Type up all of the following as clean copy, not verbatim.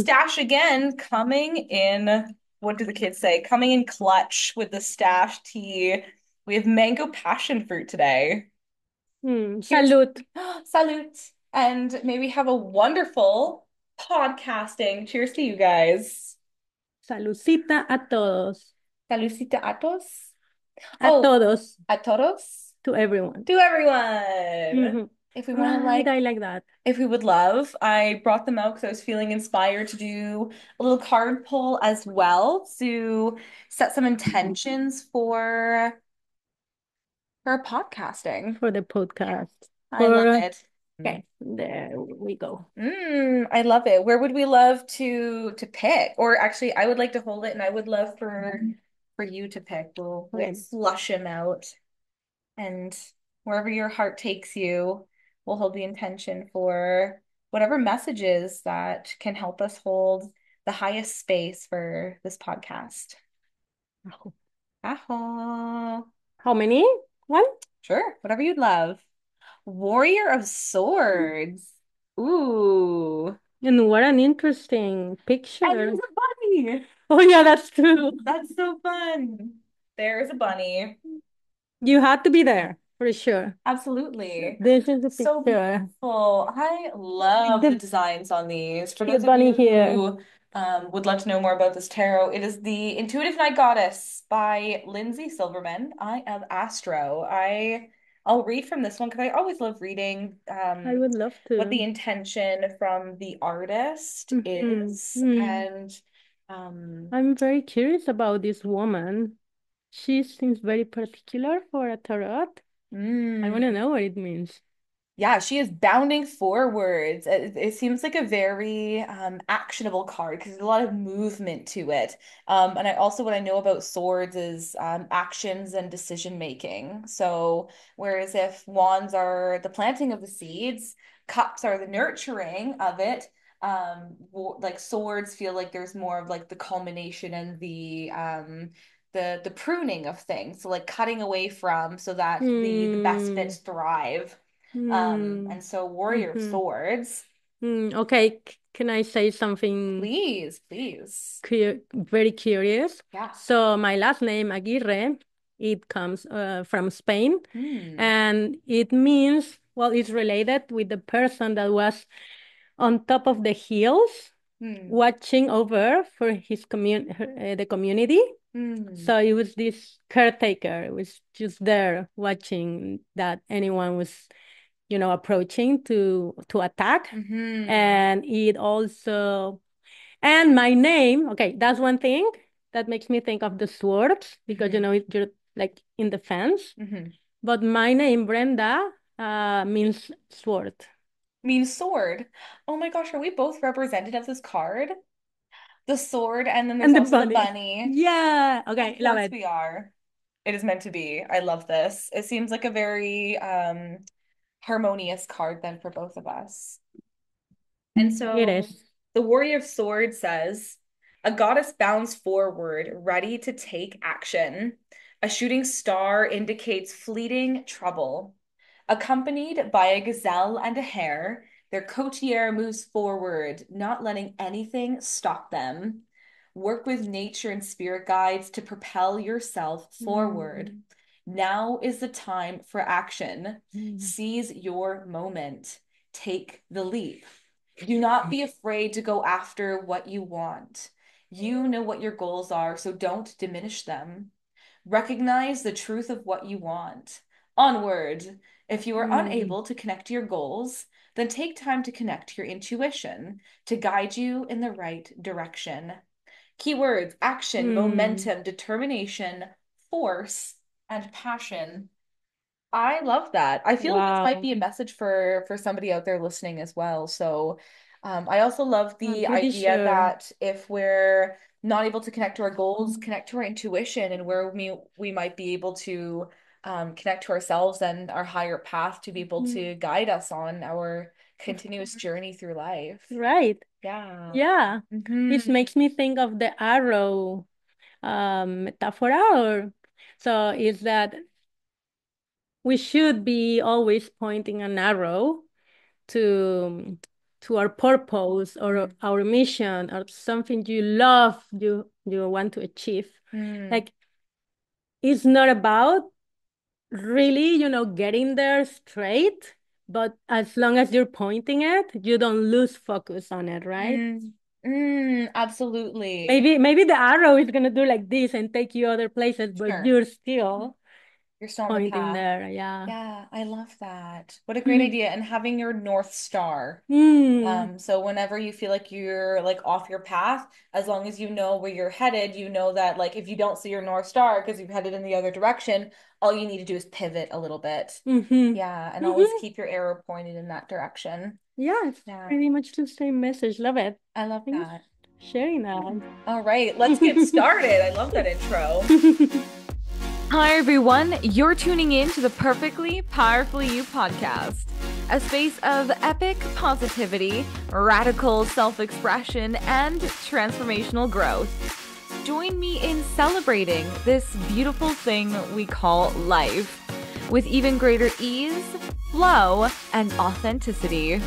Stash again, coming in. What do the kids say? Coming in clutch with the stash tea. We have mango passion fruit today. Here's Salud. salute. And may we have a wonderful podcasting. Cheers to you guys. Saludcita a todos. Salucita a todos. A Oh, todos. a todos. To everyone. To everyone. Hmm. If we want to Right, I like that. if we would love, I brought them out because I was feeling inspired to do a little card pull as well to set some intentions for podcasting. For the podcast. I love For it. okay, there we go. I love it. Where would we love to pick? Or actually, I would like to hold it, and I would love for you to pick. We'll Okay. flush him out, and wherever your heart takes you, we'll hold the intention for whatever messages that can help us hold the highest space for this podcast. Aho. How many? One? Sure, whatever you'd love. Warrior of Swords. Ooh. And what an interesting And picture. there's a bunny. Oh yeah, that's true. That's so fun. There's a bunny. You had to be there for sure. Absolutely. This is the So picture. beautiful. I love the The designs on these. For those cute of bunny you here. who would love to know more about this tarot, it is the Intuitive Night Goddess by Lindsay Silverman. I am Astro. I'll read from this one because I always love reading I would love what the to. intention from the artist Hmm. is. Hmm. And um, I'm very curious about this woman. She seems very particular for a tarot. I want to mm, know what it means. Yeah, she is bounding forwards. It seems like a very actionable card because there's a lot of movement to it. And I also what I know about swords is actions and decision making. So whereas if wands are the planting of the seeds, cups are the nurturing of it. Like swords feel like there's more of like the culmination and the pruning of things. So like cutting away from so that the best Hmm. bits thrive. Hmm. And so Warrior of Mm-hmm. Swords, Okay, can I say something please, please. very curious? Yeah. So my last name, Aguirre, it comes from Spain, Hmm. and it means, well, it's related with the person that was on top of the hills, Hmm. watching over for the community. Hmm. So it was this caretaker, it was just there watching that anyone was, approaching to attack. Hmm. And it also and my name, okay, that's one thing that makes me think of the swords because Hmm. you're like in defense. Hmm. But my name, Brenda, means sword. Means sword. Oh my gosh, are we both represented of this card? The sword, and then there's And the also the bunny. bunny. Yeah. Of Okay, love course it. we are. It is meant to be. I love this. It seems like a very harmonious card then for both of us. And It so is. the Warrior of Swords says, a goddess bounds forward, ready to take action. A shooting star indicates fleeting trouble. Accompanied by a gazelle and a hare, their courtier moves forward, not letting anything stop them. Work with nature and spirit guides to propel yourself forward. Mm. Now is the time for action. Mm. Seize your moment. Take the leap. Do not be afraid to go after what you want. You know what your goals are, so don't diminish them. Recognize the truth of what you want. Onward. If you are Mm. unable to connect to your goals, then take time to connect to your intuition to guide you in the right direction. Keywords: action, Mm. momentum, determination, force, and passion. I love that. I feel like this might Wow. be a message for somebody out there listening as well. So, I also love I'm the pretty idea sure. that if we're not able to connect to our goals, connect to our intuition and where we might be able to connect to ourselves and our higher path to be able Mm. to guide us on our continuous journey through life. Right. Yeah. Yeah. Hmm. This makes me think of the arrow metaphor. Or so is that we should be always pointing an arrow to to our purpose or Mm. our mission or something you love, you want to achieve. Mm. Like it's not about really, getting there straight, but as long as you're pointing it, you don't lose focus on it, right? Mm. Mm. Absolutely. Maybe the arrow is gonna do like this and take you other places, but Sure. you're still You're still on the pointing path. there. Yeah. Yeah, I love that. What a great idea. And having your North Star. Mm. So whenever you feel like you're like off your path, as long as you know where you're headed, you know that like if you don't see your North Star because you've headed in the other direction, all you need to do is pivot a little bit. Mm-hmm. Yeah, and always Mm-hmm. keep your arrow pointed in that direction. Yeah, it's Yeah, pretty much the same message. Love it. I love Thanks that. for sharing that. All right, let's get started. I love that intro. Hi, everyone. You're tuning in to the Perfectly Powerfully You podcast, a space of epic positivity, radical self expression, and transformational growth. Join me in celebrating this beautiful thing we call life with even greater ease, flow, and authenticity.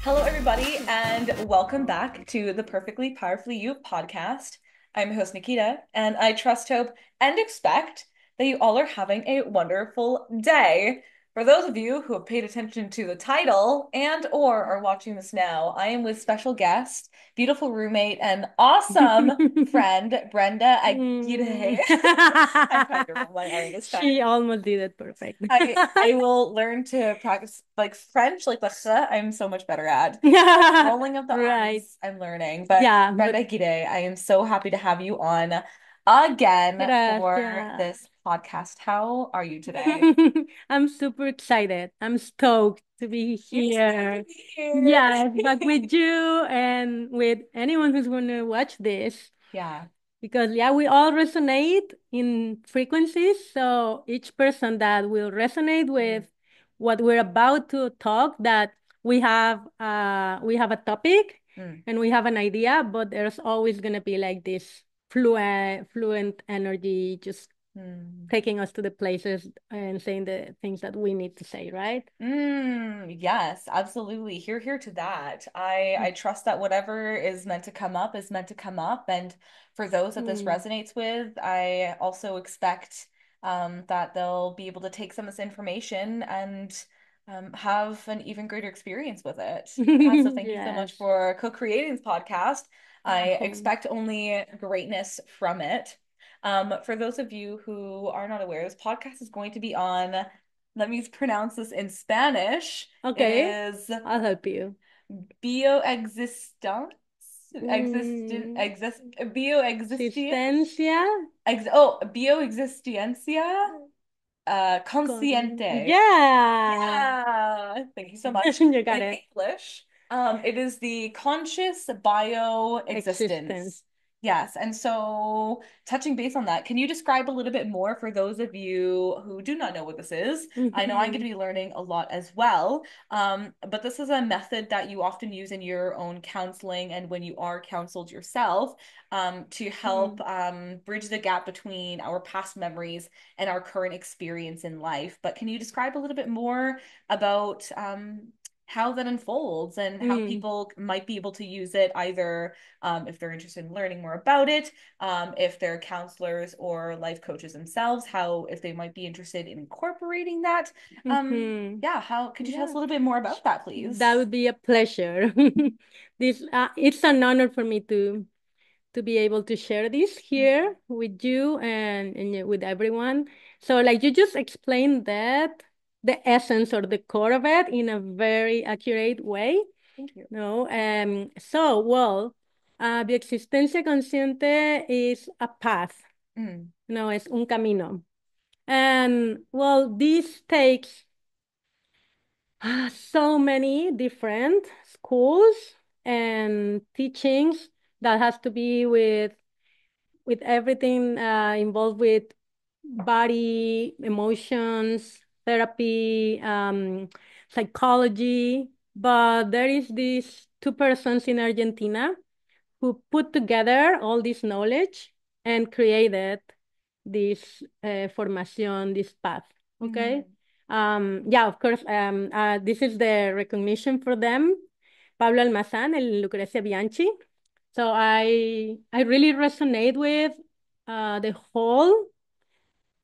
Hello, everybody, and welcome back to the Perfectly Powerfully You podcast. I'm your host, Nikita, and I trust, hope, and expect that you all are having a wonderful day. For those of you who have paid attention to the title and or are watching this now, I am with special guest, beautiful roommate, and awesome friend, Brenda Aguirre. Mm. I'm trying to roll my R this time. She almost did it perfect. I will learn to practice like French, like the ch, I'm so much better at. Like rolling of the Right. R's, I'm learning. But Yeah, but Brenda Gide, I am so happy to have you on again for gracias. this podcast. How are you today? I'm super excited. I'm stoked to be You're so happy here. to be here. Yes, back with you and with anyone who's going to watch this. Yeah. Because yeah, we all resonate in frequencies. So each person that will resonate Mm, with what we're about to talk, that we have a topic mm, and we have an idea, but there's always gonna be like this fluent energy just mm. taking us to the places and saying the things that we need to say, right? Yes, absolutely. Here to that. I trust that whatever is meant to come up is meant to come up. And for those that this Mm. resonates with, I also expect that they'll be able to take some of this information and have an even greater experience with it. Yeah, so thank you so much Yes. for co-creating this podcast. I Welcome. expect only greatness from it. For those of you who are not aware, this podcast is going to be on, let me pronounce this in Spanish. It Okay, is I'll help you. bioexistence, Mm. Existencia bioexistiencia consciente. Yeah. Yeah, thank you so much. You got In it. English, it is the conscious bioexistence. Existence. Yes, and so touching base on that, can you describe a little bit more for those of you who do not know what this is? I know I'm going to Mhm. be learning a lot as well. But this is a method that you often use in your own counseling and when you are counseled yourself, to help Mm. bridge the gap between our past memories and our current experience in life. But can you describe a little bit more about how that unfolds and how Mm. people might be able to use it either if they're interested in learning more about it, if they're counselors or life coaches themselves, how if they might be interested in incorporating that. Mhm. Yeah, how could you tell us Yeah. a little bit more about that, That please? would be a pleasure. This it's an honor for me to be able to share this here with you and with everyone. So like you just explained that the essence or the core of it in a very accurate way. Thank you. No, so well, Bioexistencia Consciente is a path. Mm, No, es un camino. And well, this takes so many different schools and teachings that has to be with everything involved with body, emotions, therapy, psychology. But there is these two persons in Argentina who put together all this knowledge and created this formation, this path. Okay. mm, Yeah, of course. This is the recognition for them. Pablo Almazán and Lucrecia Bianchi. So I really resonate with the whole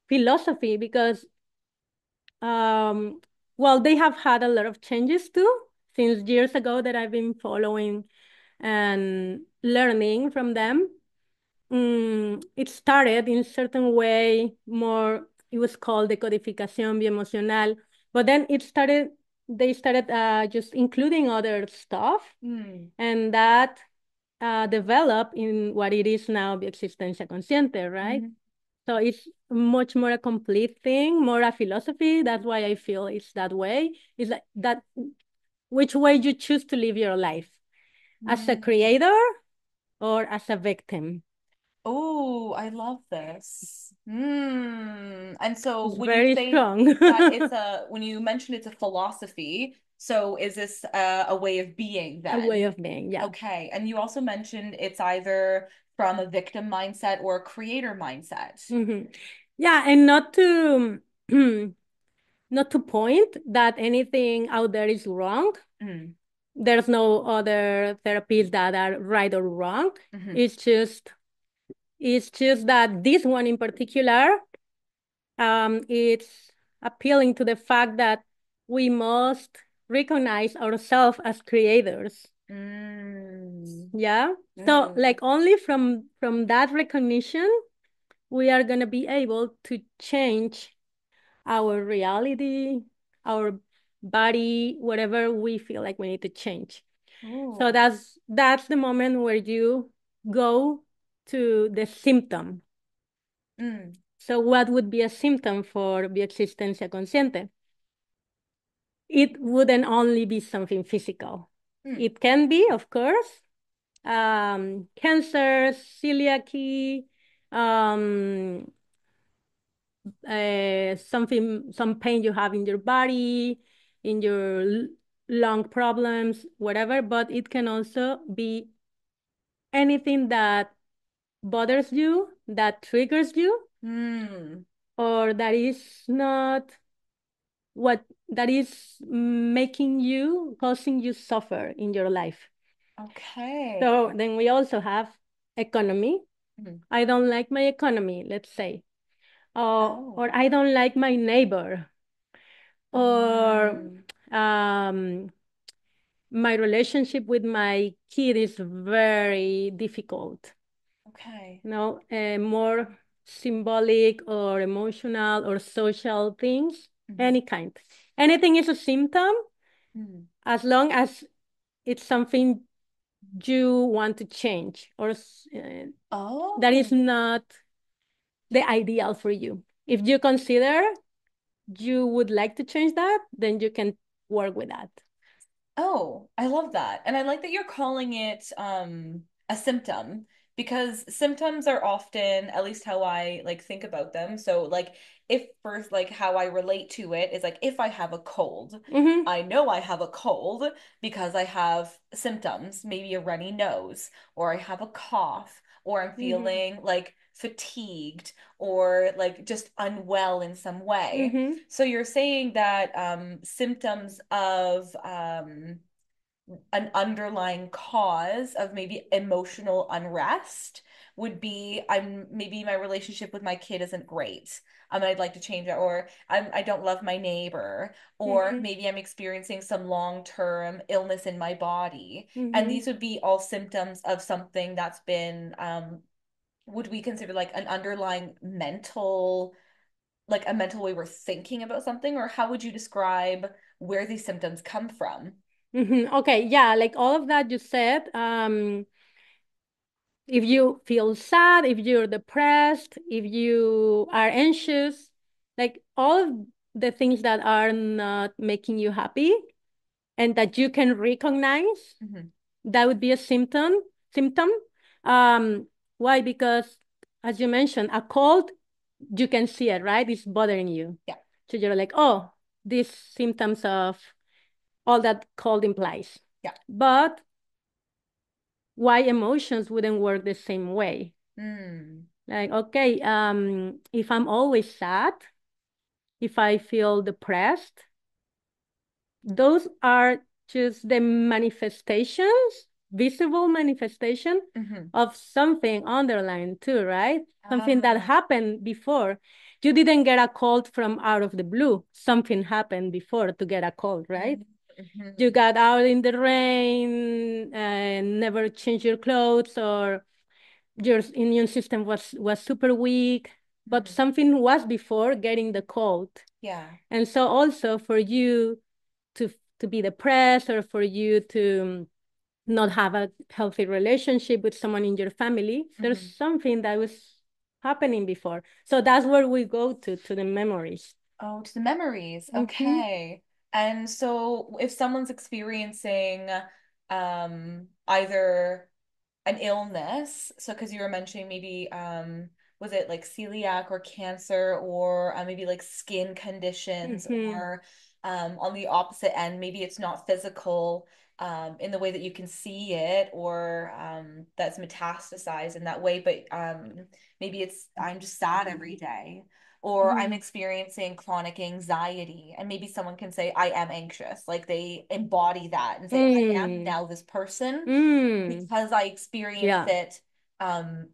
philosophy because well, they have had a lot of changes too since years ago that I've been following and learning from them. It started in a certain way, more, it was called decodificación bioemocional, but then they started just including other stuff, and that developed in what it is now, Bioexistencia Consciente, right? Mhm. So it's much more a complete thing, more a philosophy. That's why I feel it's that way. It's like that, which way you choose to live your life, as a Mm. creator or as a victim. Oh, I love this. And so It's when you very say strong. that when you mention it's a philosophy, so is this a way of being A way then? of being, yeah. Okay. And you also mentioned it's either from a victim mindset or a creator mindset. Hmm. Yeah, and not to not to point that anything out there is wrong. Mm. There's no other therapies that are right or wrong. Hmm. It's just it's just that this one in particular, it's appealing to the fact that we must recognize ourselves as creators. Mm. Yeah. So Mm. like only from that recognition, we are gonna be able to change our reality, our body, whatever we feel like we need to change. So Oh. that's the moment where you go to the symptom. Mm. So what would be a symptom for bioexistencia consciente? It wouldn't only be something physical. Mm. It can be, of course, cancer, celiac, um, some pain you have in your body, in your lung problems, whatever. But it can also be anything that bothers you, that triggers you, Mm. or that is not what that is making you, causing you suffer in your life. So Okay. then we also have economy. Mm. I don't like my economy, let's say. Or Oh. I don't like my neighbor. Or Mm. um, my relationship with my kid is very difficult. Okay. More symbolic or emotional or social things, Hmm. any kind. Anything is a symptom Mm. as long as it's something you want to change or that is Oh. not the ideal for you. If you consider you would like to change that, then you can work with that. Oh, I love that. And I like that you're calling it a symptom because symptoms are often, at least how I like think about them. So like if first like how I relate to it is like if I have a cold, Mm-hmm. I know I have a cold because I have symptoms, maybe a runny nose, or I have a cough, or I'm Mm-hmm. feeling like fatigued or like just unwell in some way. Mm-hmm. So you're saying that symptoms of an underlying cause of maybe emotional unrest would be I'm maybe my relationship with my kid isn't great. I'd like to change it, or I don't love my neighbor, or Mm-hmm. maybe I'm experiencing some long-term illness in my body. And Mm-hmm. these would be all symptoms of something that's been would we consider like an underlying mental like a mental way we're thinking about something, or how would you describe where these symptoms come from? Mm-hmm. Okay, yeah, like all of that you said. If you feel sad, if you're depressed, if you are anxious, like all of the things that are not making you happy and that you can recognize, Hmm. that would be a symptom. Um, why? Because as you mentioned, a cold, you can see it, right? It's bothering you. Yeah, So you're like, oh, these symptoms of all that cold implies. yeah. But why emotions wouldn't work the same way? Mm. Like, okay, if I'm always sad, if I feel depressed, those are just the manifestations, visible manifestation Hmm. of something underlying too, right? Something that Ah. happened before. You didn't get a cold from out of the blue. Something happened before to get a cold, right? You Mm-hmm. got out in the rain and never changed your clothes, or your immune system was super weak, but Hmm. something was before getting the cold. Yeah. And so also for you to be depressed, or for you to not have a healthy relationship with someone in your family, there's Hmm. something that was happening before. So that's where we go to the memories. Oh, to the memories. Mm-hmm. Okay. And so if someone's experiencing either an illness, so because you were mentioning maybe was it like celiac or cancer or maybe like skin conditions Mm-hmm. or on the opposite end, maybe it's not physical in the way that you can see it or that's metastasized in that way, but maybe it's I'm just sad every day or I'm Mm-hmm. experiencing chronic anxiety. And maybe someone can say, I am anxious. Like they embody that and say, I am Mm. now this person Mm. because I experience Yeah. it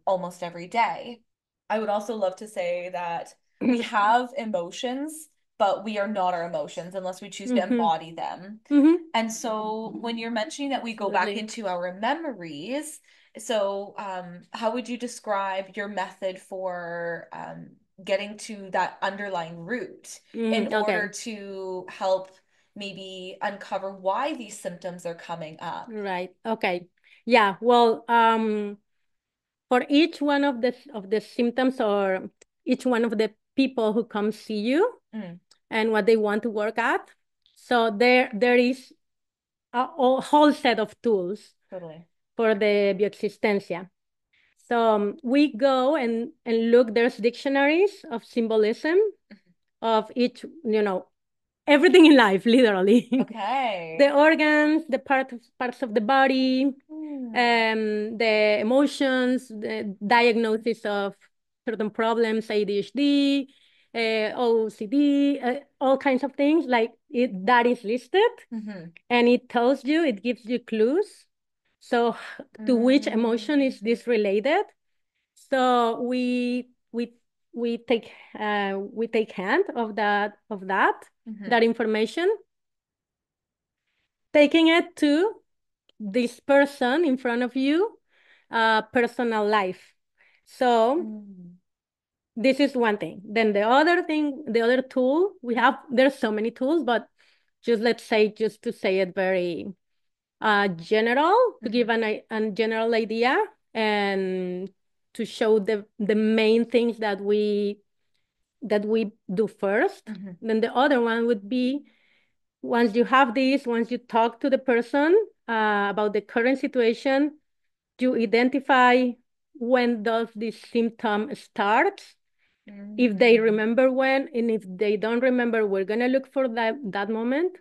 almost every day. I would also love to say that we have emotions, but we are not our emotions unless we choose to Mm-hmm. embody them. Mm-hmm. And so when you're mentioning that we go back Absolutely. into our memories, so how would you describe your method for getting to that underlying root in Mm-hmm. order Okay. to help maybe uncover why these symptoms are coming up? Right. Okay. Yeah. Well, for each one of the symptoms, or each one of the people who come see you Mm, and what they want to work at, so there is a whole set of tools totally. for the bioexistencia. So we go and look. There's dictionaries of symbolism of each, everything in life, literally. The Okay. organs, the parts of the body, Hmm. the emotions, the diagnosis of certain problems, ADHD, OCD, all kinds of things. Like that is listed, Mm-hmm. and it tells you, it gives you clues. So to which emotion is Mm-hmm. this related? So we take hand of that information, taking it to this person in front of you, personal life. So Mm-hmm. this is one thing. Then the other thing, the other tool we have, there's so many tools, but just let's say, just to say it very general, to Mm-hmm. give a general idea, and to show the main things that we do first. Mm-hmm. Then the other one would be, once you have this, once you talk to the person about the current situation, you identify when does this symptom start. If they Mm-hmm. remember when, and if they don't remember, we're gonna look for that moment.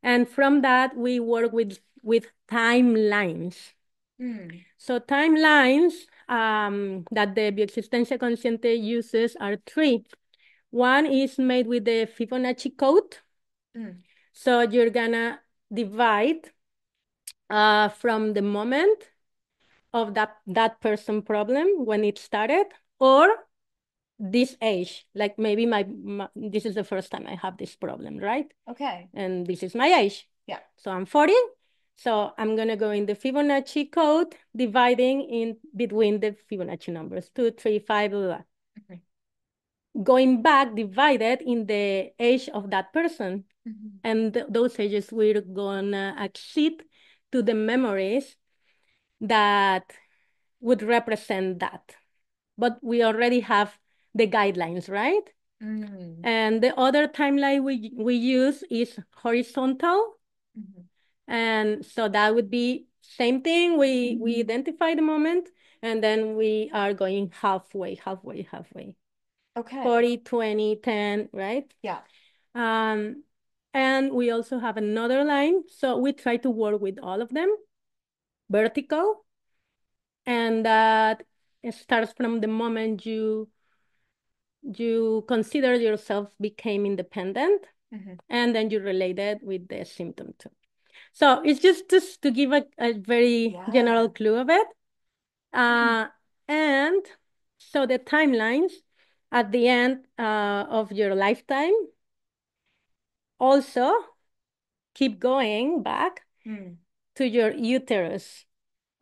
And from that, we work with timelines. Mm-hmm. So timelines that the Bioexistencia Consciente uses are three. One is made with the Fibonacci code. So you're gonna divide from the moment of that person problem when it started, or this age. Like maybe this is the first time I have this problem, right? Okay. And this is my age. Yeah. So I'm 40. So I'm gonna go in the Fibonacci code, dividing in between the Fibonacci numbers, 2, 3, 5, blah, blah. Mm-hmm. Going back, divided in the age of that person. Mm-hmm. And those ages we're gonna accede to the memories that would represent that. But we already have the guidelines, right? Mm-hmm. And the other timeline we use is horizontal. Mm-hmm. And so that would be same thing. We identify the moment, and then we are going halfway, halfway, halfway. Okay. 40, 20, 10, right? Yeah. Um, and we also have another line. So we try to work with all of them, vertical, and that starts from the moment you consider yourself became independent, Mm-hmm. and then you relate it with the symptom too. So it's just to give a very Yeah. general clue of it. Mm. Uh, and so the timelines at the end of your lifetime also keep going back Mm. to your uterus.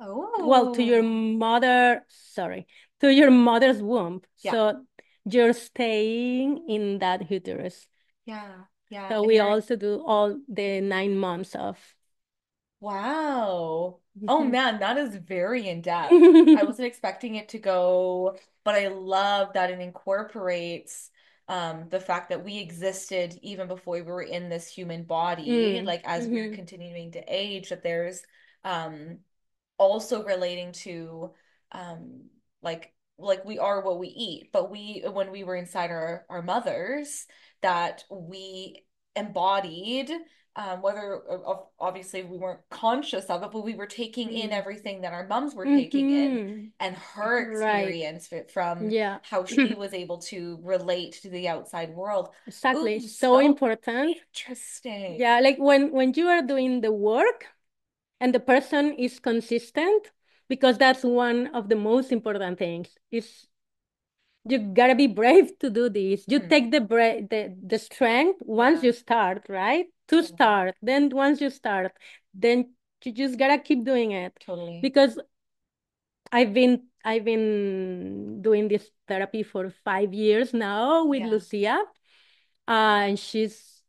Well, to your Oh. mother, sorry, to your mother's womb. Yeah. So you're staying in that uterus. Yeah. Yeah. So And we you're also do all the 9 months of. wow. Oh Mhm. man, that is very in depth. I wasn't expecting it to go, but I love that it incorporates the fact that we existed even before we were in this human body, Mm. like as we're Mhm. continuing to age, that there's um also relating to um like we are what we eat, but we when we were inside our mothers that we embodied whether obviously we weren't conscious of it, but we were taking in Mm. everything that our moms were taking in Mhm. and her Right. experience from Yeah. how she was able to relate to the outside world. Exactly. Ooh, So so important. interesting. Yeah, like when you are doing the work and the person is consistent, because that's one of the most important things. Is you gotta be brave to do this. You Mm, take the strength once yeah, you start, right? To totally, start. Then once you start, then you just gotta keep doing it. totally. Because I've been doing this therapy for 5 years now with Yeah. Lucia. And she's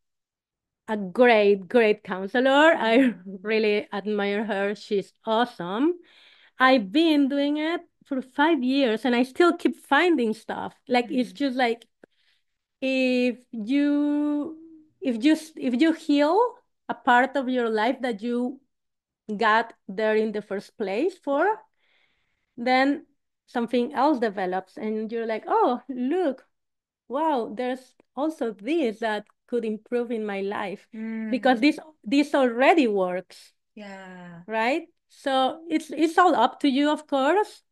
a great counselor. I Mm. really admire her. She's awesome. I've been doing it for 5 years and I still keep finding stuff. Like it's Mm. just like if you if you heal a part of your life that you got there in the first place for, Yeah. then something else develops and you're like, oh, look, wow, there's also this that could improve in my life because Mm. this already works, Yeah. right? So it's all up to you, of course,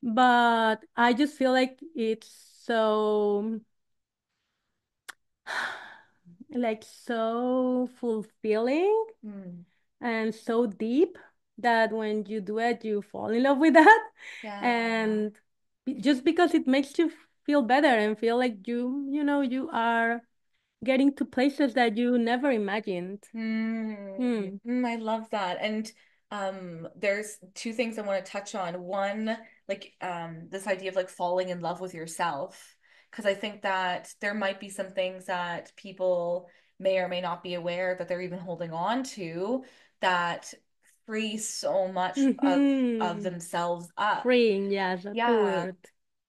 but I just feel like it's so like so fulfilling Mm. and so deep that when you do it, you fall in love with that. Yeah. And just because it makes you feel better and feel like you are getting to places that you never imagined. Hmm. I love that. And there's two things I want to touch on. One, like this idea of like falling in love with yourself. Because I think that there might be some things that people may or may not be aware that they're even holding on to that free so much of Mm-hmm. themselves up. Freeing, yes, that's the Yeah, word.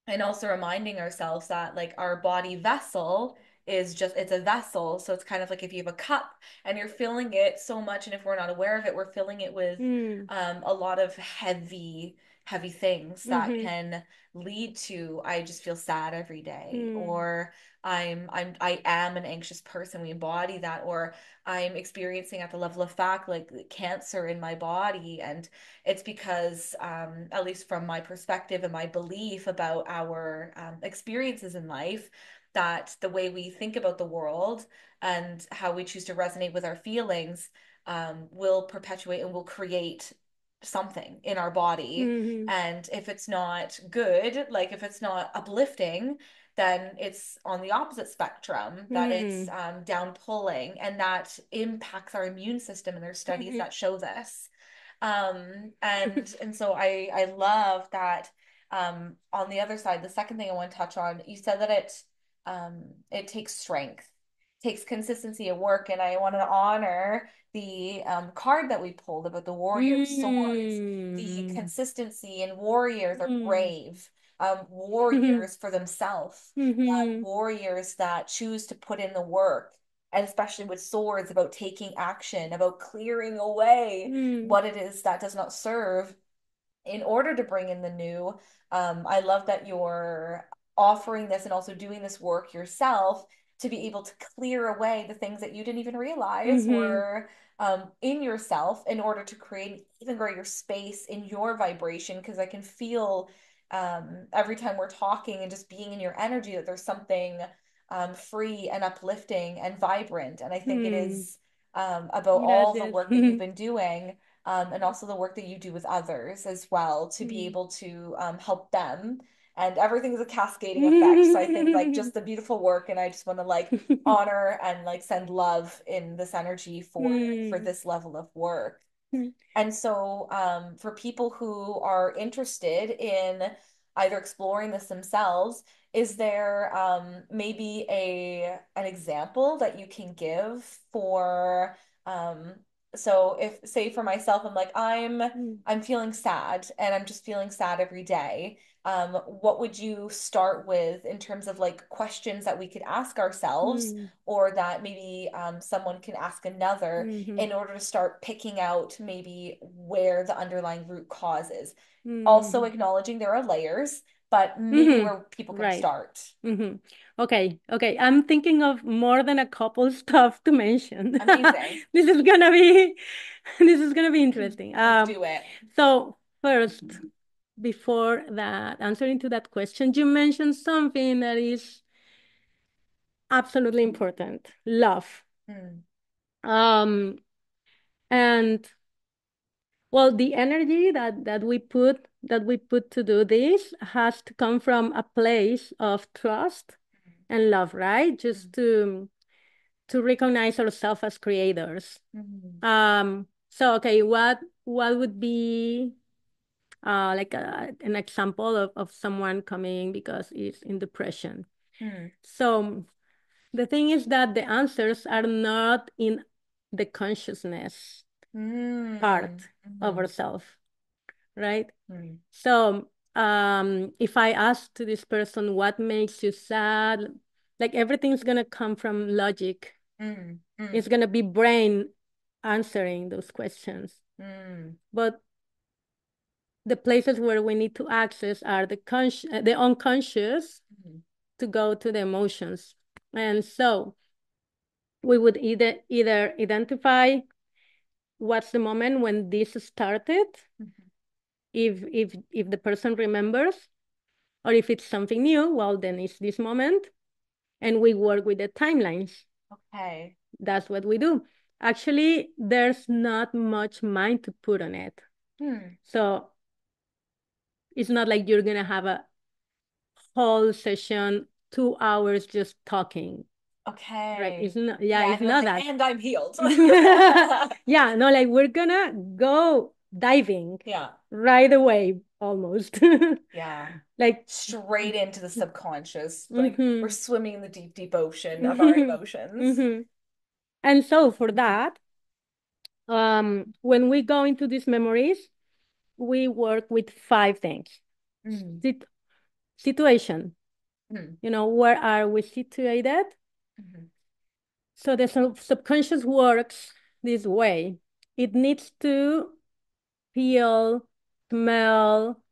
and also reminding ourselves that like our body vessel is just it's a vessel, so it's kind of like if you have a cup and you're filling it so much, and if we're not aware of it, we're filling it with Mm. a lot of heavy things that Mm-hmm. can lead to I just feel sad every day, Mm. or I am an anxious person. We embody that, or I'm experiencing at the level of fact like cancer in my body, and it's because, at least from my perspective and my belief about our experiences in life, that the way we think about the world and how we choose to resonate with our feelings will perpetuate and will create something in our body. Mm-hmm. And if it's not good, like if it's not uplifting, then it's on the opposite spectrum, that it's Mm-hmm. down pulling, and that impacts our immune system. And there's studies Mm-hmm. that show this. And so I love that. On the other side, the second thing I want to touch on, you said that it takes strength, takes consistency at work, and I wanted to honor the card that we pulled about the warrior swords. The Mm. consistency, and warriors are Mm. brave, warriors for themselves, Mm-hmm. warriors that choose to put in the work, and especially with swords, about taking action, about clearing away Mm. what it is that does not serve in order to bring in the new. I love that you're offering this and also doing this work yourself to be able to clear away the things that you didn't even realize Mm-hmm. were in yourself in order to create even greater space in your vibration. Because I can feel every time we're talking and just being in your energy that there's something free and uplifting and vibrant. And I think it Mm. is. about all the Gracias. work that you've been doing, and also the work that you do with others as well to be Mm. able to help them. And everything's a cascading effect. So I think like just the beautiful work, and I just want to like honor and like send love in this energy for Mm. this level of work. Mm. And so, for people who are interested in either exploring this themselves, is there maybe an example that you can give for so if say for myself, I'm like Mm. I'm feeling sad and I'm just feeling sad every day. What would you start with in terms of like questions that we could ask ourselves Mm. or that maybe someone can ask another Mhm. in order to start picking out maybe where the underlying root cause is. Also Mhm. acknowledging there are layers, but maybe Mhm. where people can Right. start. Mhm. Okay. Okay. I'm thinking of more than a couple stuff to mention. Amazing. This is gonna be this is gonna be interesting. Let's do it. So first, before that, answering to that question, you mentioned something that is absolutely important, love. Mm, Um, and well, the energy that we put to do this has to come from a place of trust and love, right? Just mm, to recognize ourselves as creators. mm, So okay, what would be like an example of someone coming because it's in depression? mm, So the thing is that the answers are not in the consciousness mm, part of mm, ourselves, right? mm, So if I ask to this person, what makes you sad? Like everything's gonna come from logic. mm, mm, It's gonna be brain answering those questions. mm, But the places where we need to access are the unconscious mm. to go to the emotions. And so we would either identify what's the moment when this started, Mhm. if the person remembers, or if it's something new, well, then it's this moment, and we work with the timelines. Okay. That's what we do. Actually, there's not much mind to put on it. Hmm. So it's not like you're gonna have a whole session, 2 hours just talking, right? It's Okay. not, yeah, Yeah, it's and it's not like, that. and I'm healed. Yeah, no, like we're gonna go diving Yeah. right away, almost. Yeah. Like, Straight into the subconscious. Like we're mm-hmm, swimming in the deep, deep ocean of our mm-hmm, emotions. mm-hmm. And so for that, when we go into these memories, we work with five things. Mm, Sit Situation, mm, where are we situated? mhm, So the subconscious works this way. It needs to feel, smell,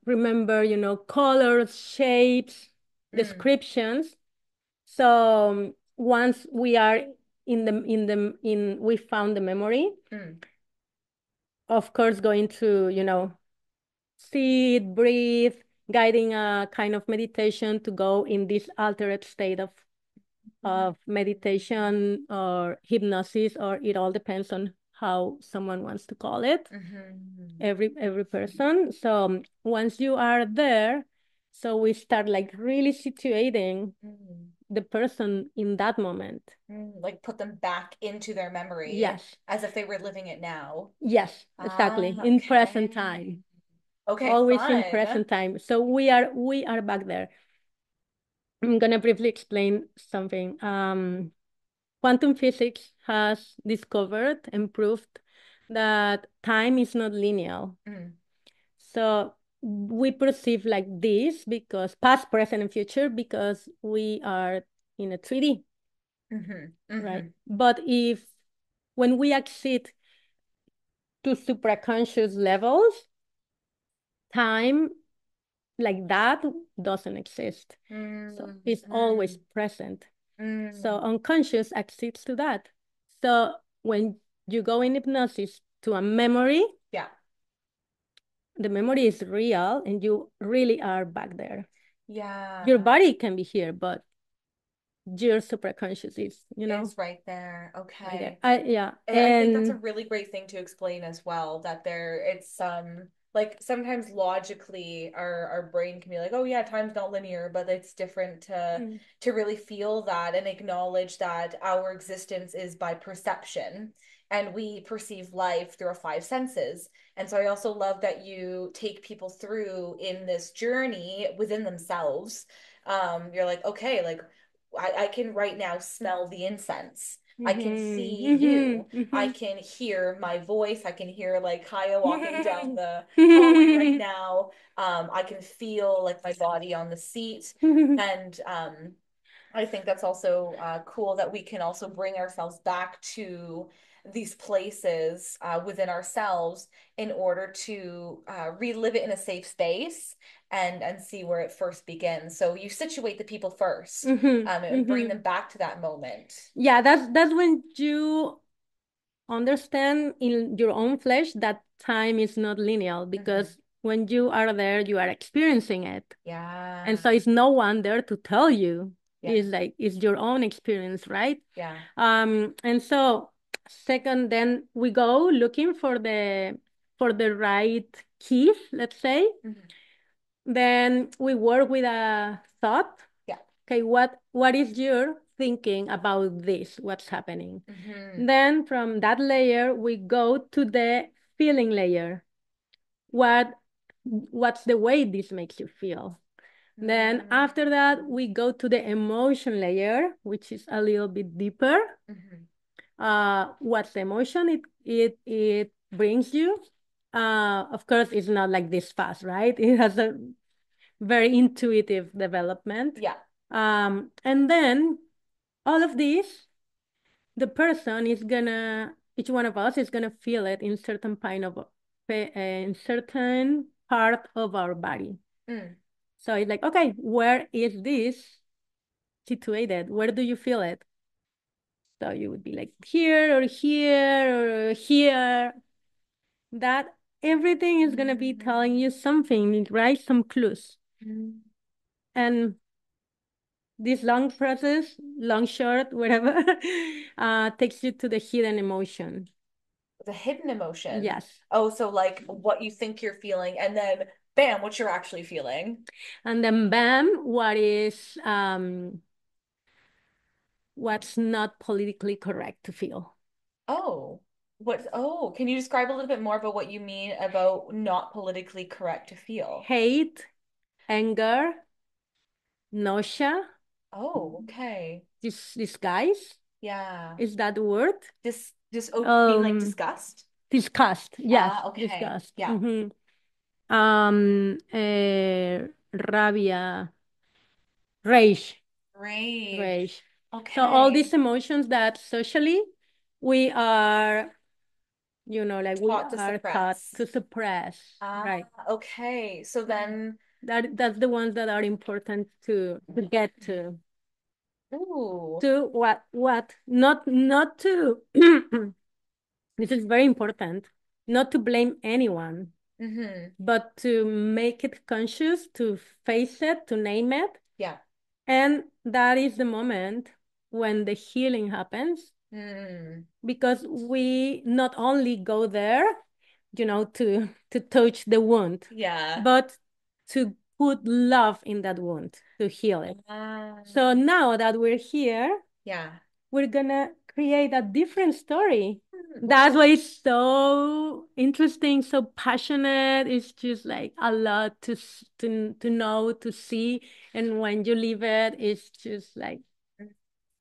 remember, colors, shapes, mm, descriptions. So once we are we found the memory, mm, of course, going to, sit, breathe, guiding a kind of meditation to go in this altered state of meditation or hypnosis, or it all depends on how someone wants to call it, mhm, every person. So once you are there, so we start like really situating mm, the person in that moment. Like put them back into their memory Yes, as if they were living it now. yes, Ah, exactly, in present okay. time, Okay, always in fun. present time. So we are back there. I'm gonna briefly explain something. Quantum physics has discovered and proved that time is not linear. Mm, So we perceive like this because past, present, and future, because we are in a 3D, mhm, right? mhm, But when we accede to supraconscious levels, time like that doesn't exist. So mm, it's always mm, present. So mm. unconscious accedes to that. So when you go in hypnosis to a memory, Yeah. the memory is real and you really are back there. Your Yeah. body can be here, but your superconscious is, Is right there. right there. Okay. Yeah. And I think that's a And really great thing to explain as well, that there it's like sometimes logically our brain can be like, oh yeah, time's not linear, but it's different mm, to really feel that and acknowledge that our existence is by perception and we perceive life through our five senses. And so I also love that you take people through in this journey within themselves. You're like, okay, like I can right now smell the incense. I can mhm, see mhm, you. I mhm. can hear my voice. I can hear like Kaya walking down the hallway right now. I can feel like my body on the seat. And I think that's also cool that we can also bring ourselves back to these places within ourselves in order to relive it in a safe space and see where it first begins. So you situate the people first, Mhm, and bring them mhm. back to that moment. Yeah, that's when you understand in your own flesh that time is not linear, Hmm. because when you are there, you are experiencing it. And Yeah. so it's no one there to tell you. Yeah. It's like it's your own experience, right? Yeah. And so second, then we go looking for the right keys, let's say. Hmm. Then we work with a thought. Yeah. Okay, what is your thinking about this? What's happening? Hmm. Then from that layer, we go to the feeling layer. What's the way this makes you feel? Then after that, we go to the emotion layer, which is a little bit deeper. Hmm. What's the emotion it brings you? Of course, it's not like this fast, right? It has a very intuitive development. Yeah. And then all of this, each one of us is gonna feel it in in certain part of our body. Mm. So it's like, okay, where is this situated? Where do you feel it? So you would be like here or here or here. That everything is gonna be telling you something, right? Some clues. Mm. And this long process, long, short, whatever, takes you to the hidden emotion. The hidden emotion. Yes. Oh, so like what you think you're feeling, and then bam, what you're actually feeling. And then bam, what's not politically correct to feel. Oh, oh, can you describe a little bit more about what you mean about not politically correct to feel? Hate, anger, nausea, Oh, okay. this guys, Yeah. is that the word? Oh, you mean like disgust? Disgust. Yes, Okay. disgust. Yeah. Rabia, rage, Rage. rage. So all Okay. these emotions that socially we are, like we Taught to are taught suppress. to suppress, Ah, right? okay. So then, That's the ones that are important to get ooh. to what not to this is very important, not to blame anyone, Mm-hmm. but to make it conscious, to face it, to name it. Yeah. And that is the moment when the healing happens, Mm. because we not only go there, to touch the wound, Yeah. but to put love in that wound to heal it. Ah, So now that we're here, yeah. we're gonna create a different story. That's Wow. why it's so interesting, so passionate. It's just like a lot to know, to see, and when you leave it, it's just like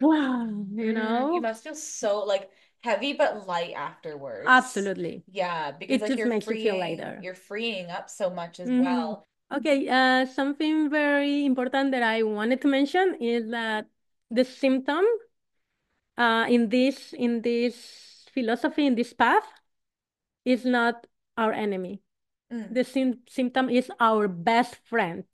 wow, You must feel so like heavy but light afterwards. Absolutely. Yeah, because It like just makes you feel lighter. you're freeing up so much as Hmm. well. Okay, something very important that I wanted to mention is that the symptom, in this philosophy, in this path, is not our enemy. Mm. The symptom is our best friend,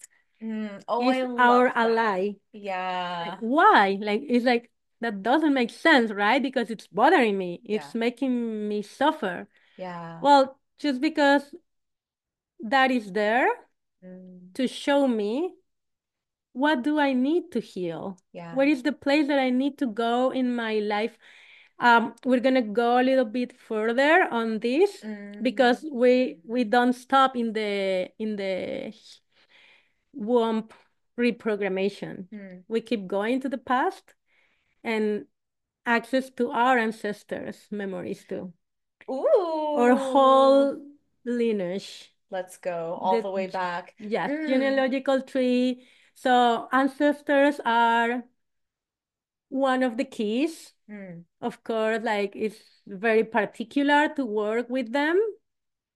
Oh, is I our love that. ally. Like, Yeah. why? Like, it's like that doesn't make sense, right? Because it's bothering me. Yeah. It's making me suffer. Yeah. Well, just because that is there Mm. to show me what do I need to heal? Yeah. Where is the place that I need to go in my life? We're gonna go a little bit further on this Mm, because we don't stop in the womb reprogrammation. mm. We keep going to the past and access to our ancestors' memories too. Our Ooh. whole lineage, Let's go all the the way back. yes, Mm, genealogical tree. So ancestors are one of the keys. mm. Of course, like it's very particular to work with them,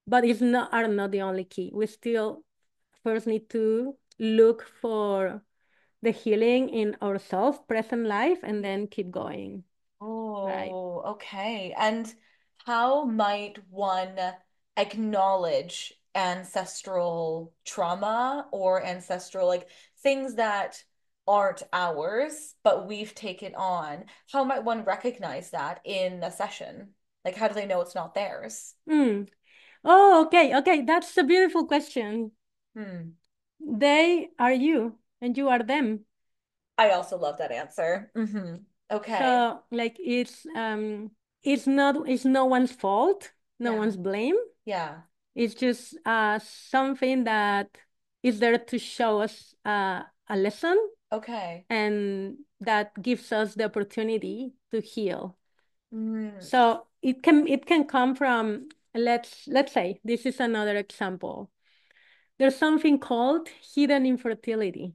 but it's not are not the only key. We still first need to look for the healing in ourselves, present life, and then keep going, right? Oh, okay. And how might one acknowledge ancestral trauma or ancestral, like things that aren't ours, but we've taken on? How might one recognize that in a session? Like, how do they know it's not theirs? Mm. Oh, okay, okay. That's a beautiful question. Hmm. They are you, and you are them. I also love that answer. Okay. So, like, it's no one's fault, no Yeah. one's blame. Yeah. It's just something that is there to show us a lesson, Okay. and that gives us the opportunity to heal. Mm, So it can come from let's say this is another example. There's something called hidden infertility,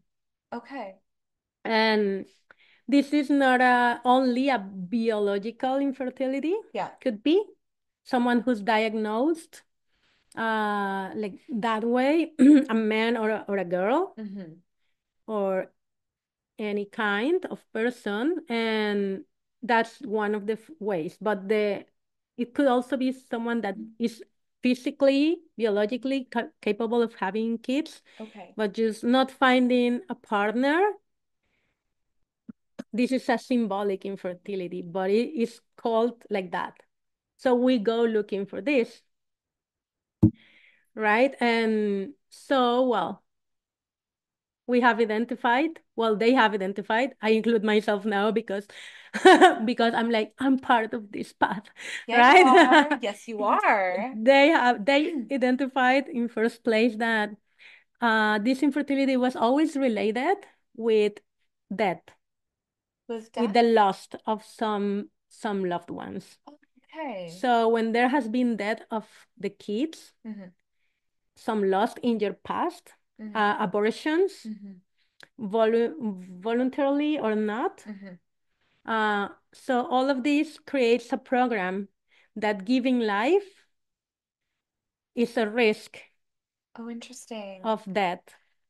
okay. and this is not only a biological infertility. Yeah. Could be someone who's diagnosed like that way, a man or a girl hmm or any kind of person, and that's one of the ways. But the it could also be someone that is physically, biologically capable of having kids, Okay. but just not finding a partner. This is a symbolic infertility, but it is called like that. So we go looking for this, right? And so, well, we have identified, well, they have identified. I include myself now because because I'm like, I'm part of this path, Yeah, you are. right? Yes, you are. They identified in first place that this infertility was always related with death, With with death? the loss of some loved ones. Okay. So when there has been death of the kids, hmm some lost in your past, hmm abortions, hmm voluntarily or not. hmm So all of this creates a program that giving life is a risk Oh, interesting. of death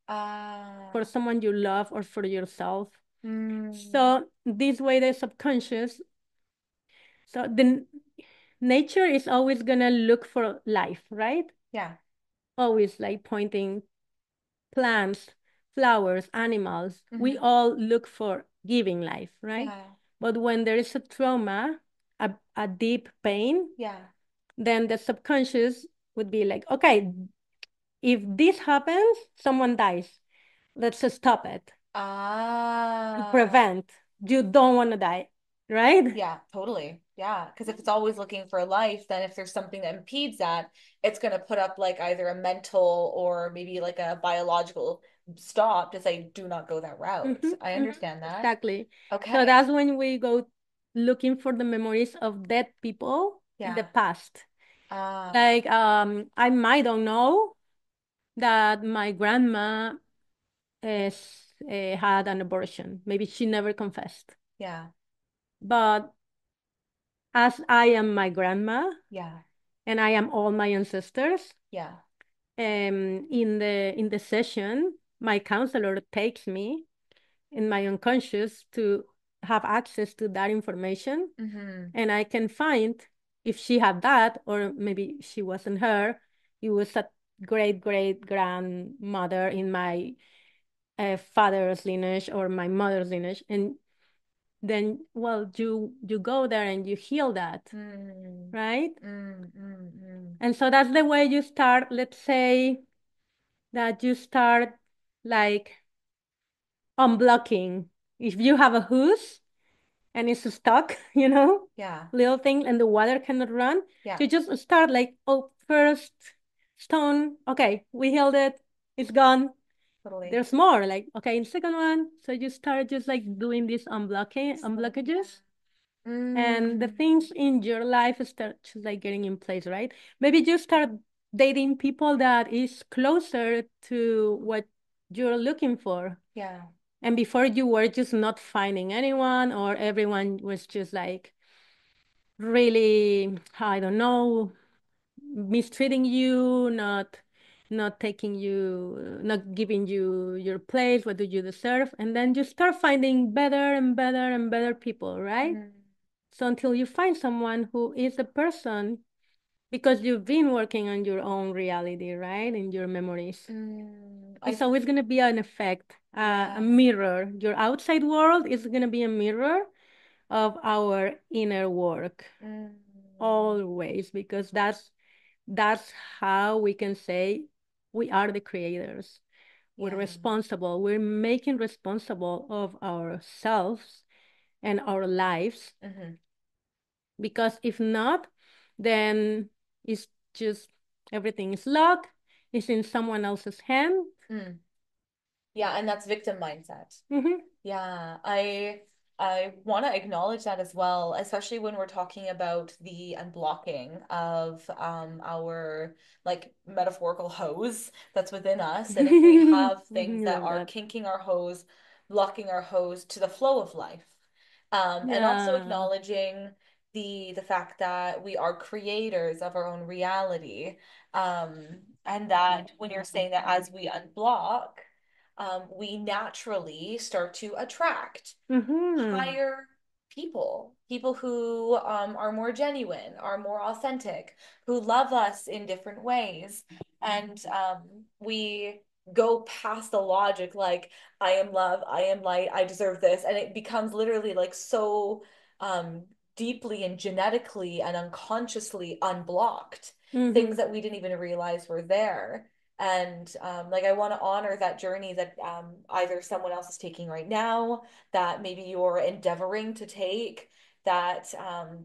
for Uh, someone you love or for yourself. mm, So this way, the subconscious, so the nature is always gonna look for life, right? yeah. Always like pointing plants, flowers, animals. We hmm all look for giving life, right? Yeah. But when there is a trauma, a deep pain, Yeah. then the subconscious would be like, okay, if this happens, someone dies. Let's just stop it. Ah. Prevent. You don't want to die, right? Yeah, totally. Yeah, because if it's always looking for life, then if there's something that impedes that, it's going to put up like either a mental or maybe like a biological stop to say, do not go that route. I understand that. Exactly. So Okay. that's when we go looking for the memories of dead people in the Yeah. past. Ah, Like I might don't know that my grandma is had an abortion. Maybe she never confessed. yeah. But as I am my grandma Yeah. and I am all my ancestors, Yeah. in the session, my counselor takes me in my unconscious to have access to that information, Mm-hmm. and I can find if she had that, or maybe she wasn't her. It was a great great grandmother in my father's lineage or my mother's lineage, and then well, you go there and you heal that, Mm, right? mm, mm, mm. And so that's the way you start. Let's say that you start like unblocking. If you have a hose and it's stuck, Yeah. little thing, and the water cannot run, Yeah. you just start like, oh, first stone, okay, we healed it, it's gone. Totally. There's more, like, okay, in second one. So you start just like doing these Slowly. unblockages, and the Mm. things in your life start just like getting in place, right? Maybe you start dating people that is closer to what you're looking for. Yeah. And before you were just not finding anyone, or everyone was just like really, I don't know, mistreating you, not taking you, not giving you your place, what do you deserve? And then you start finding better and better and better people, right? Mm. So until you find someone who is a person, because you've been working on your own reality, right? In your memories. Mm. It's always going to be an effect, a Yeah. mirror. Your outside world is going to be a mirror of our inner work, Mm. always, because that's how we can say we are the creators. We're Yeah. responsible. We're making responsible of ourselves and our lives, Mm-hmm. because if not, then it's just everything is luck. It's in someone else's hand. Mm. Yeah, and that's victim mindset. Mm-hmm. Yeah, I want to acknowledge that as well, especially when we're talking about the unblocking of our like metaphorical hose that's within us. And if we have things I that love are that. kinking our hose, blocking our hose to the flow of life. And also Yeah. acknowledging the fact that we are creators of our own reality. And that when you're saying that as we unblock, we naturally start to attract Mm-hmm. higher people, people who are more genuine, are more authentic, who love us in different ways. And we go past the logic like, I am love, I am light, I deserve this. And it becomes literally like so deeply and genetically and unconsciously unblocked, things Mm-hmm. that we didn't even realize were there. And like I want to honor that journey that either someone else is taking right now, that maybe you're endeavoring to take, that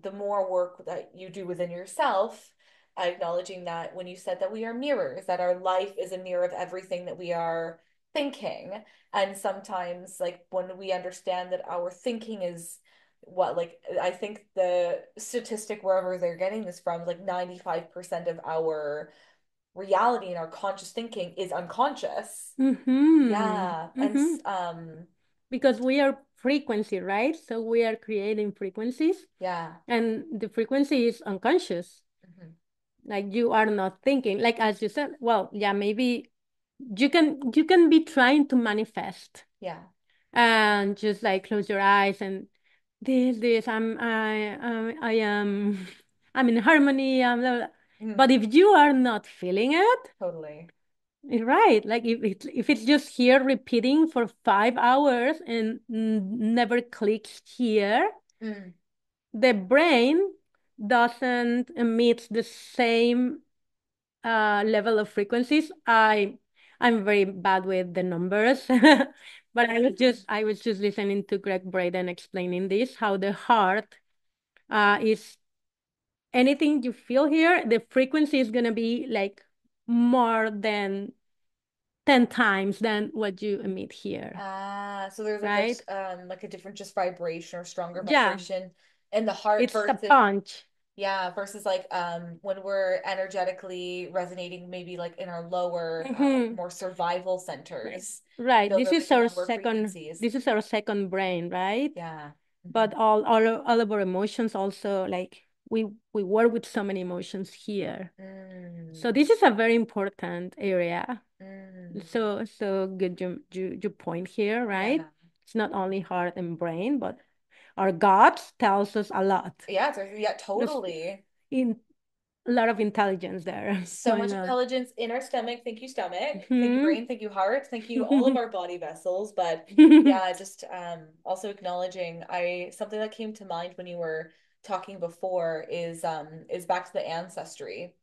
the more work that you do within yourself, acknowledging that when you said that we are mirrors, that our life is a mirror of everything that we are thinking. And sometimes, like when we understand that our thinking is what, like, I think the statistic wherever they're getting this from, like 95% of our reality and our conscious thinking is unconscious. Mm-hmm. Yeah. And Mm-hmm. Because we are frequency, right? So we are creating frequencies, yeah. and the frequency is unconscious. Mhm. Like you are not thinking. Like as you said, well, yeah, maybe you can be trying to manifest Yeah. and just like close your eyes and this I am I'm in harmony. Blah, blah. Mhm. But if you are not feeling it, Totally. right? Like if it's just here repeating for 5 hours and never clicks here, Mm. the brain doesn't emit the same level of frequencies. I'm very bad with the numbers, but I was just listening to Greg Braden explaining this, how the heart is anything you feel here, the frequency is gonna be like more than 10 times than what you emit here, Ah, so there's right? like a different just vibration or stronger Yeah, vibration in the heart it's a versus punch. yeah, versus like when we're energetically resonating maybe like in our lower Mhm. more survival centers. Right. Those This are is like the our lower second frequencies. this is our second brain, right? Yeah. Mhm. But all of our emotions also, like we work with so many emotions here. So Mm. this is a very important area. Mm. So good you point here, right? Yeah. It's not only heart and brain, but our gut tells us a lot. Yeah, yeah, There's totally. in a lot of intelligence there So going much on. intelligence in our stomach. Thank you, stomach. Thank you, Hmm. brain. Thank you, heart. Thank you, all of our body vessels. But yeah, just also acknowledging I something that came to mind when you were talking before is back to the ancestry.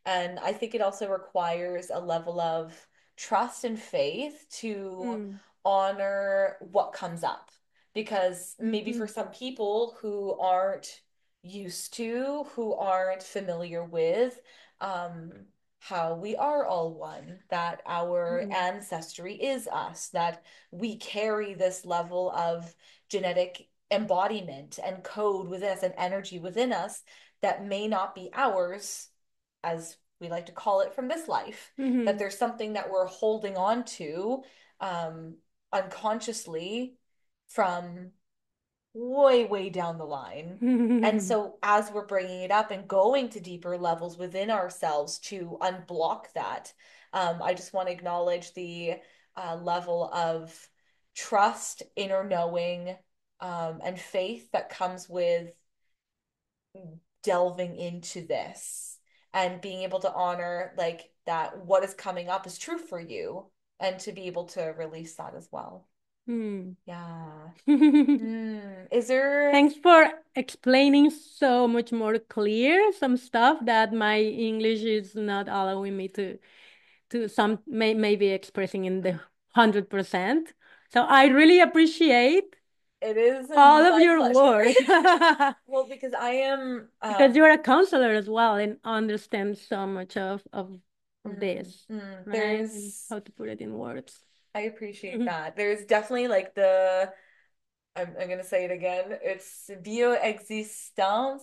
And I think it also requires a level of trust and faith to Mm. honor what comes up. Because maybe for Mm. some people who aren't used to, who aren't familiar with, um, how we are all one, that our Mm. ancestry is us, that we carry this level of genetic embodiment and code within us and energy within us that may not be ours, as we like to call it, from this life, that Mhm. there's something that we're holding on to um, unconsciously from way, way down the line. And so, as we're bringing it up and going to deeper levels within ourselves to unblock that, I just want to acknowledge the level of trust, inner knowing, and faith that comes with delving into this and being able to honor like that what is coming up is true for you and to be able to release that as well. Mm. Yeah. Is there Thanks for explaining so much more clear some stuff that my English is not allowing me to some maybe expressing in the 100%. So I really appreciate it is all of my your pleasure. work Well, because I am because you're a counselor as well and understand so much of this, right? And there's how to put it in words. I appreciate that. There's definitely like the I'm gonna say it again. It's I bioexistence,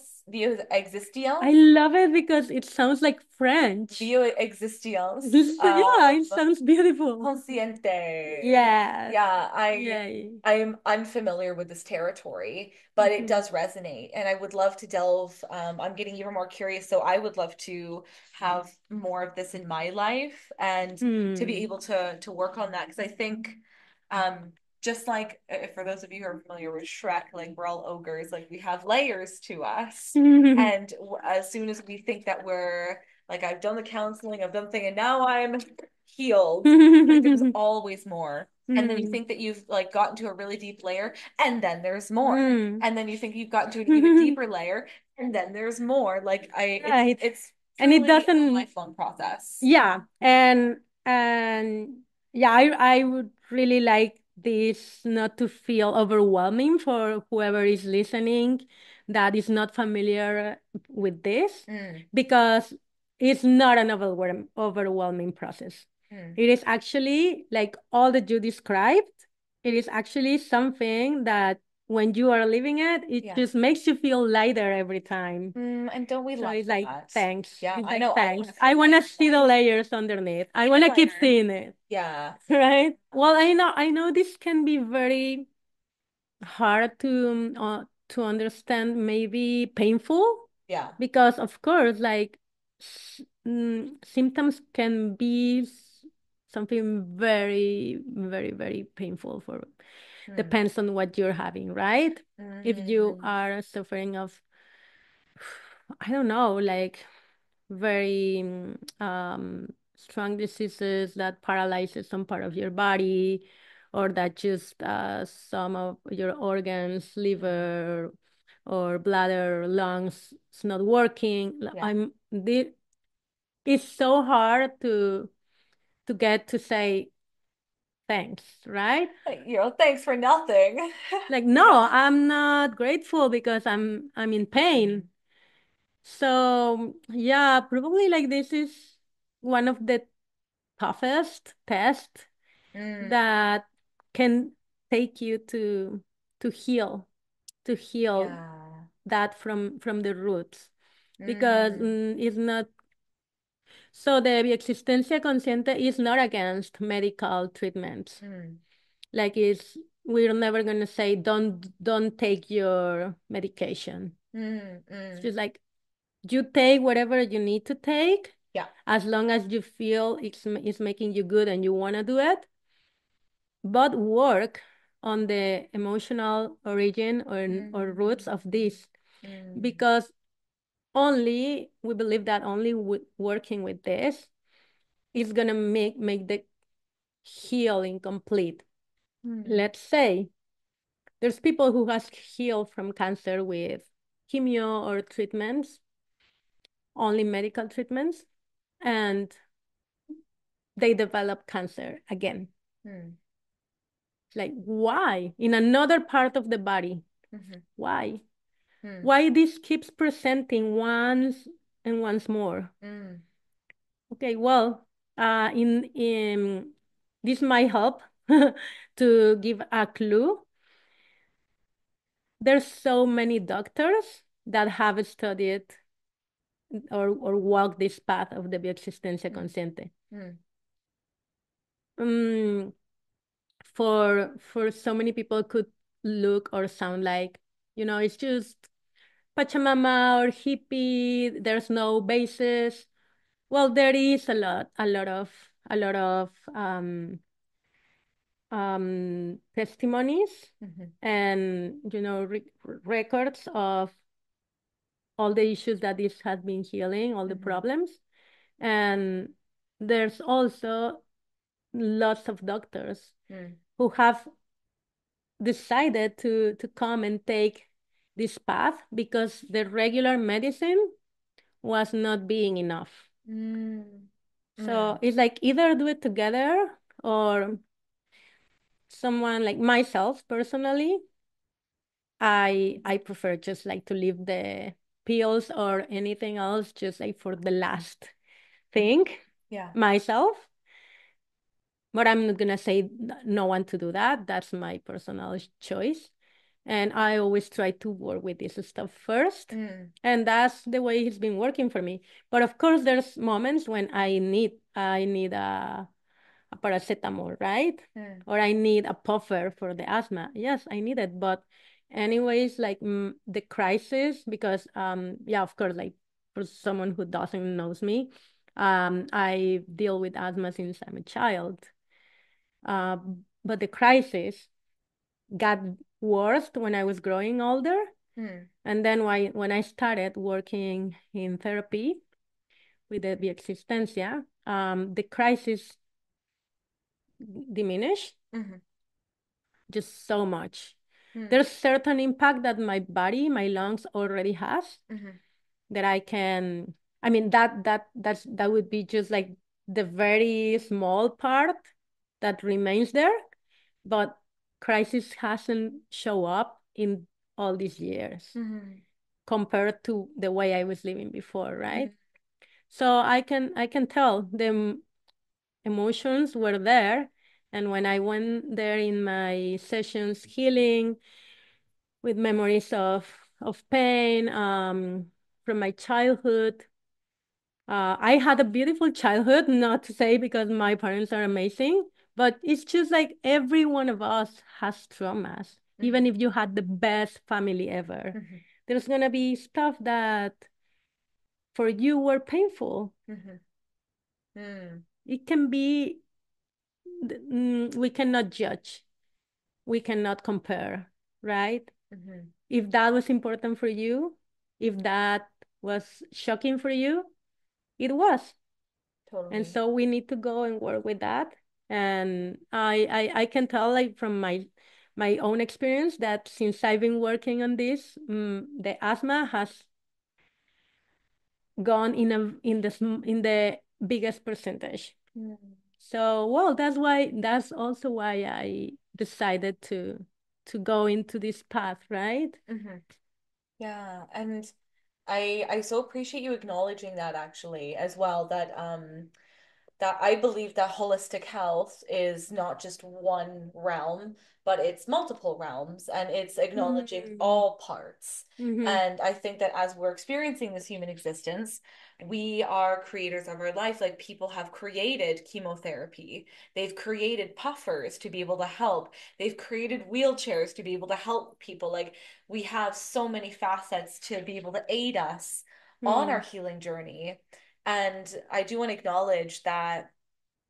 love it because it sounds like French. bioexistence. Yeah, it sounds beautiful. Consciente. Yes. Yeah, Yay. I am unfamiliar with this territory, but it Mhm. does resonate, and I would love to delve. I'm getting even more curious, so I would love to have more of this in my life and to be Hmm. able to work on that because I think, um, just like for those of you who are familiar with Shrek, like we're all ogres, like we have layers to us, and as soon as we think that we're like I've done the counseling, I've done the thing, and now I'm healed. Like there's always more. And then you Hmm. think that you've like gotten to a really deep layer, and then there's more. Hmm. And then you think you've gotten to an even deeper layer, and then there's more. Like Right. it's And it truly a doesn't, lifelong process. yeah. And yeah, I would really like this not to feel overwhelming for whoever is listening that is not familiar with this, Mm, because it's not an overwhelming process. mm. It is actually like all that you described. It is actually something that when you are living it, it Yeah. just makes you feel lighter every time. And don't we So love it's like, that? thanks. Yeah, It's I like, know I want thanks. to I feel want to lighter. see the layers underneath. I Even want to keep lighter. seeing it. Yeah. Right? Well, I know this can be very hard to understand, maybe painful, Yeah. because of course, like symptoms can be something very, very, very painful for Mm. depends on what you're having, right? If you Mm. are suffering of, I don't know, like very strong diseases that paralyzes some part of your body, or that just some of your organs, liver or bladder, lungs, it's not working. Yeah. It's so hard to get to say thanks, right? Thanks for nothing. Like, Yeah. no, I'm not grateful because I'm in pain. So yeah, probably like this is one of the toughest tests Mm. that can take you to heal, to heal Yeah. that from the roots, because Mm. it's not. So the Bioexistencia Consciente is not against medical treatments. Mm. Like, it's, we're never gonna say don't take your medication. Mm. It's Mm. just like, you take whatever you need to take, Yeah. as long as you feel it's making you good and you want to do it, but work on the emotional origin or roots Mm. of this, Mm. because only we believe that only working with this is gonna make the healing complete. Mm. Let's say there's people who has healed from cancer with chemio or treatments, only medical treatments, and they develop cancer again. Mm. Like, why? In another part of the body. Mm-hmm. Why? Mm. Why this keeps presenting once and once more? Mm. Okay, well, in this might help to give a clue. There's so many doctors that have studied or walked this path of the bioexistencia Mm. consciente. Mm. Um, for so many people could look or sound like, it's just Pachamama or hippie, there's no basis. Well, there is a lot of testimonies Mm-hmm. and records of all the issues that this has been healing, all the Mm-hmm. problems. And there's also lots of doctors Mm. who have decided to come and take this path because the regular medicine was not being enough. Mm. So Mm. it's like either do it together or someone like myself personally, I prefer just like to leave the pills or anything else just like for the last Mm. thing Yeah. myself. But I'm not gonna say no one to do that. That's my personal choice. And I always try to work with this stuff first. Mm. And that's the way it's been working for me. But of course, there's moments when I need a paracetamol, right? Mm. Or I need a puffer for the asthma. Yes, I need it. But anyways, like the crisis, because yeah, of course, like for someone who doesn't knows me, I deal with asthma since I'm a child. Uh, but the crisis got worse when I was growing older. Mm. And then when I started working in therapy with the Bioexistencia, the crisis diminished Mm-hmm. just so much. Mm. There's certain impact that my body, my lungs already has Mm-hmm. that I can. I mean that would be just like the very small part that remains there, but crisis hasn't show up in all these years Mm-hmm. compared to the way I was living before, right? Mm. So I can tell the emotions were there, and when I went there in my sessions healing with memories of pain from my childhood. I had a beautiful childhood, not to say because my parents are amazing, but it's just like every one of us has traumas. Mm-hmm. Even if you had the best family ever, Mm-hmm. there's gonna be stuff that for you were painful. Mm-hmm. Mm. It can be, we cannot judge, we cannot compare, right? Mm-hmm. If that was important for you, if that was shocking for you, it was. And Totally. so we need to go and work with that. And I can tell like from my own experience that since I've been working on this, the asthma has gone in the biggest percentage. Mm. So well, that's also why I decided to go into this path, right? Mm-hmm. Yeah, and I so appreciate you acknowledging that actually as well that I believe that holistic health is not just one realm, but it's multiple realms and it's acknowledging Mm-hmm. all parts. Mm-hmm. And I think that as we're experiencing this human existence, we are creators of our life. Like people have created chemotherapy, they've created puffers to be able to help, they've created wheelchairs to be able to help people. Like we have so many facets to be able to aid us on our healing journey. And I do want to acknowledge that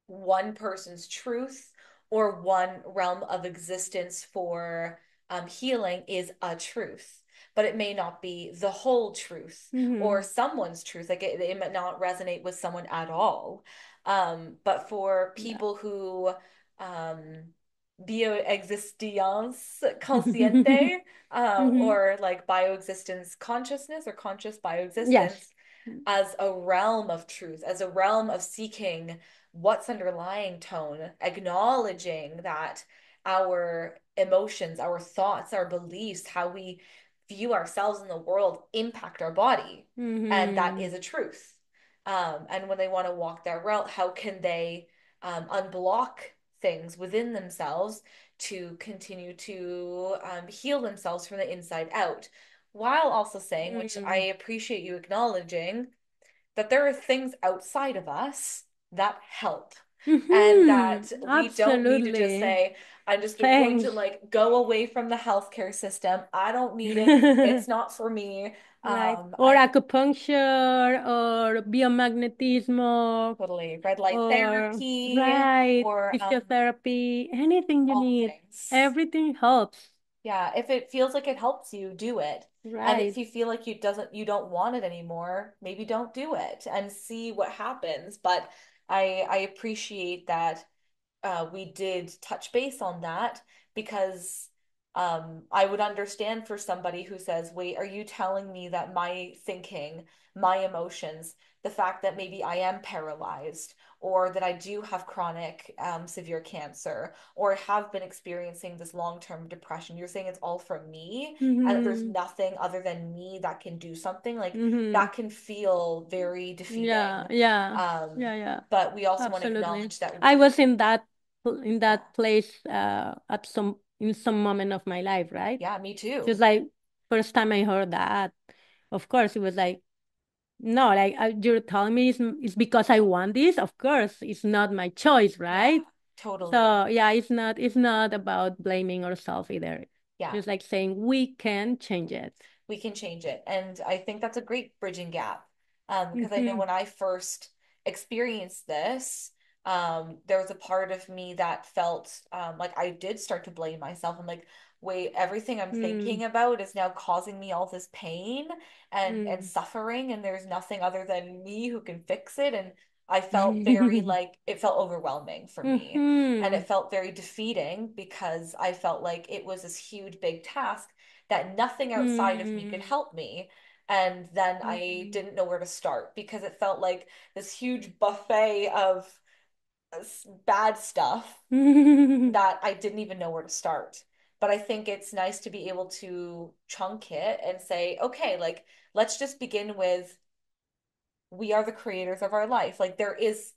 one person's truth or one realm of existence for healing is a truth, but it may not be the whole truth or Mm-hmm. someone's truth. Like it might not resonate with someone at all. But for Yeah. people who um, bioexistencia consciente Mm-hmm. or like bioexistence consciousness or conscious Yes. bioexistence as a realm of truth, as a realm of seeking what's underlying tone, acknowledging that our emotions, our thoughts, our beliefs, how we view ourselves in the world impact our body. And that Mm-hmm. is a truth. And when they want to walk that route, how can they unblock things within themselves to continue to heal themselves from the inside out? While also saying, which I Mm. appreciate you acknowledging, that there are things outside of us that help. And that Mm-hmm. we don't need to just Absolutely. say, I'm just going to Thanks. like go away from the healthcare system. I don't need it. It's not for me. Right. Or I acupuncture or biomagnetismo totally red light or therapy right, or physiotherapy, anything you all the need. things. Everything helps. Yeah, if it feels like it helps you, do it. And if Right. you feel like you don't want it anymore, maybe don't do it and see what happens. But I appreciate that we did touch base on that because I would understand for somebody who says, wait, are you telling me that my thinking, my emotions, the fact that maybe I am paralyzed or that I do have chronic severe cancer or have been experiencing this long-term depression, you're saying it's all from me and that there's Mm-hmm. nothing other than me that can do something like Mm-hmm. that can feel very Yeah, defeating. yeah, Um, yeah, yeah. but we also want to Absolutely. acknowledge that I we, was in yeah, that place at some in some moment of my life, right? yeah, me too. Just like first time I heard that, of course it was like no, like you're telling me it's because I want this. Of course, it's not my choice, Yeah, right? totally. So yeah, it's not about blaming ourselves either. Yeah, Just like saying we can change it. we can change it. And I think that's a great bridging gap. Because I know Mm-hmm. when I first experienced this, there was a part of me that felt like I did start to blame myself. I'm like, wait, everything I'm Mm, thinking about is now causing me all this pain and mm. suffering, and there's nothing other than me who can fix it. And I felt very like it felt overwhelming for me. And Mm-hmm. it felt very defeating because I felt like it was this huge, big task that nothing outside of me could Mm, help me. And then I mm. didn't know where to start because it felt like this huge buffet of bad stuff that I didn't even know where to start. But I think it's nice to be able to chunk it and say, okay, like, let's just begin with we are the creators of our life. Like, there is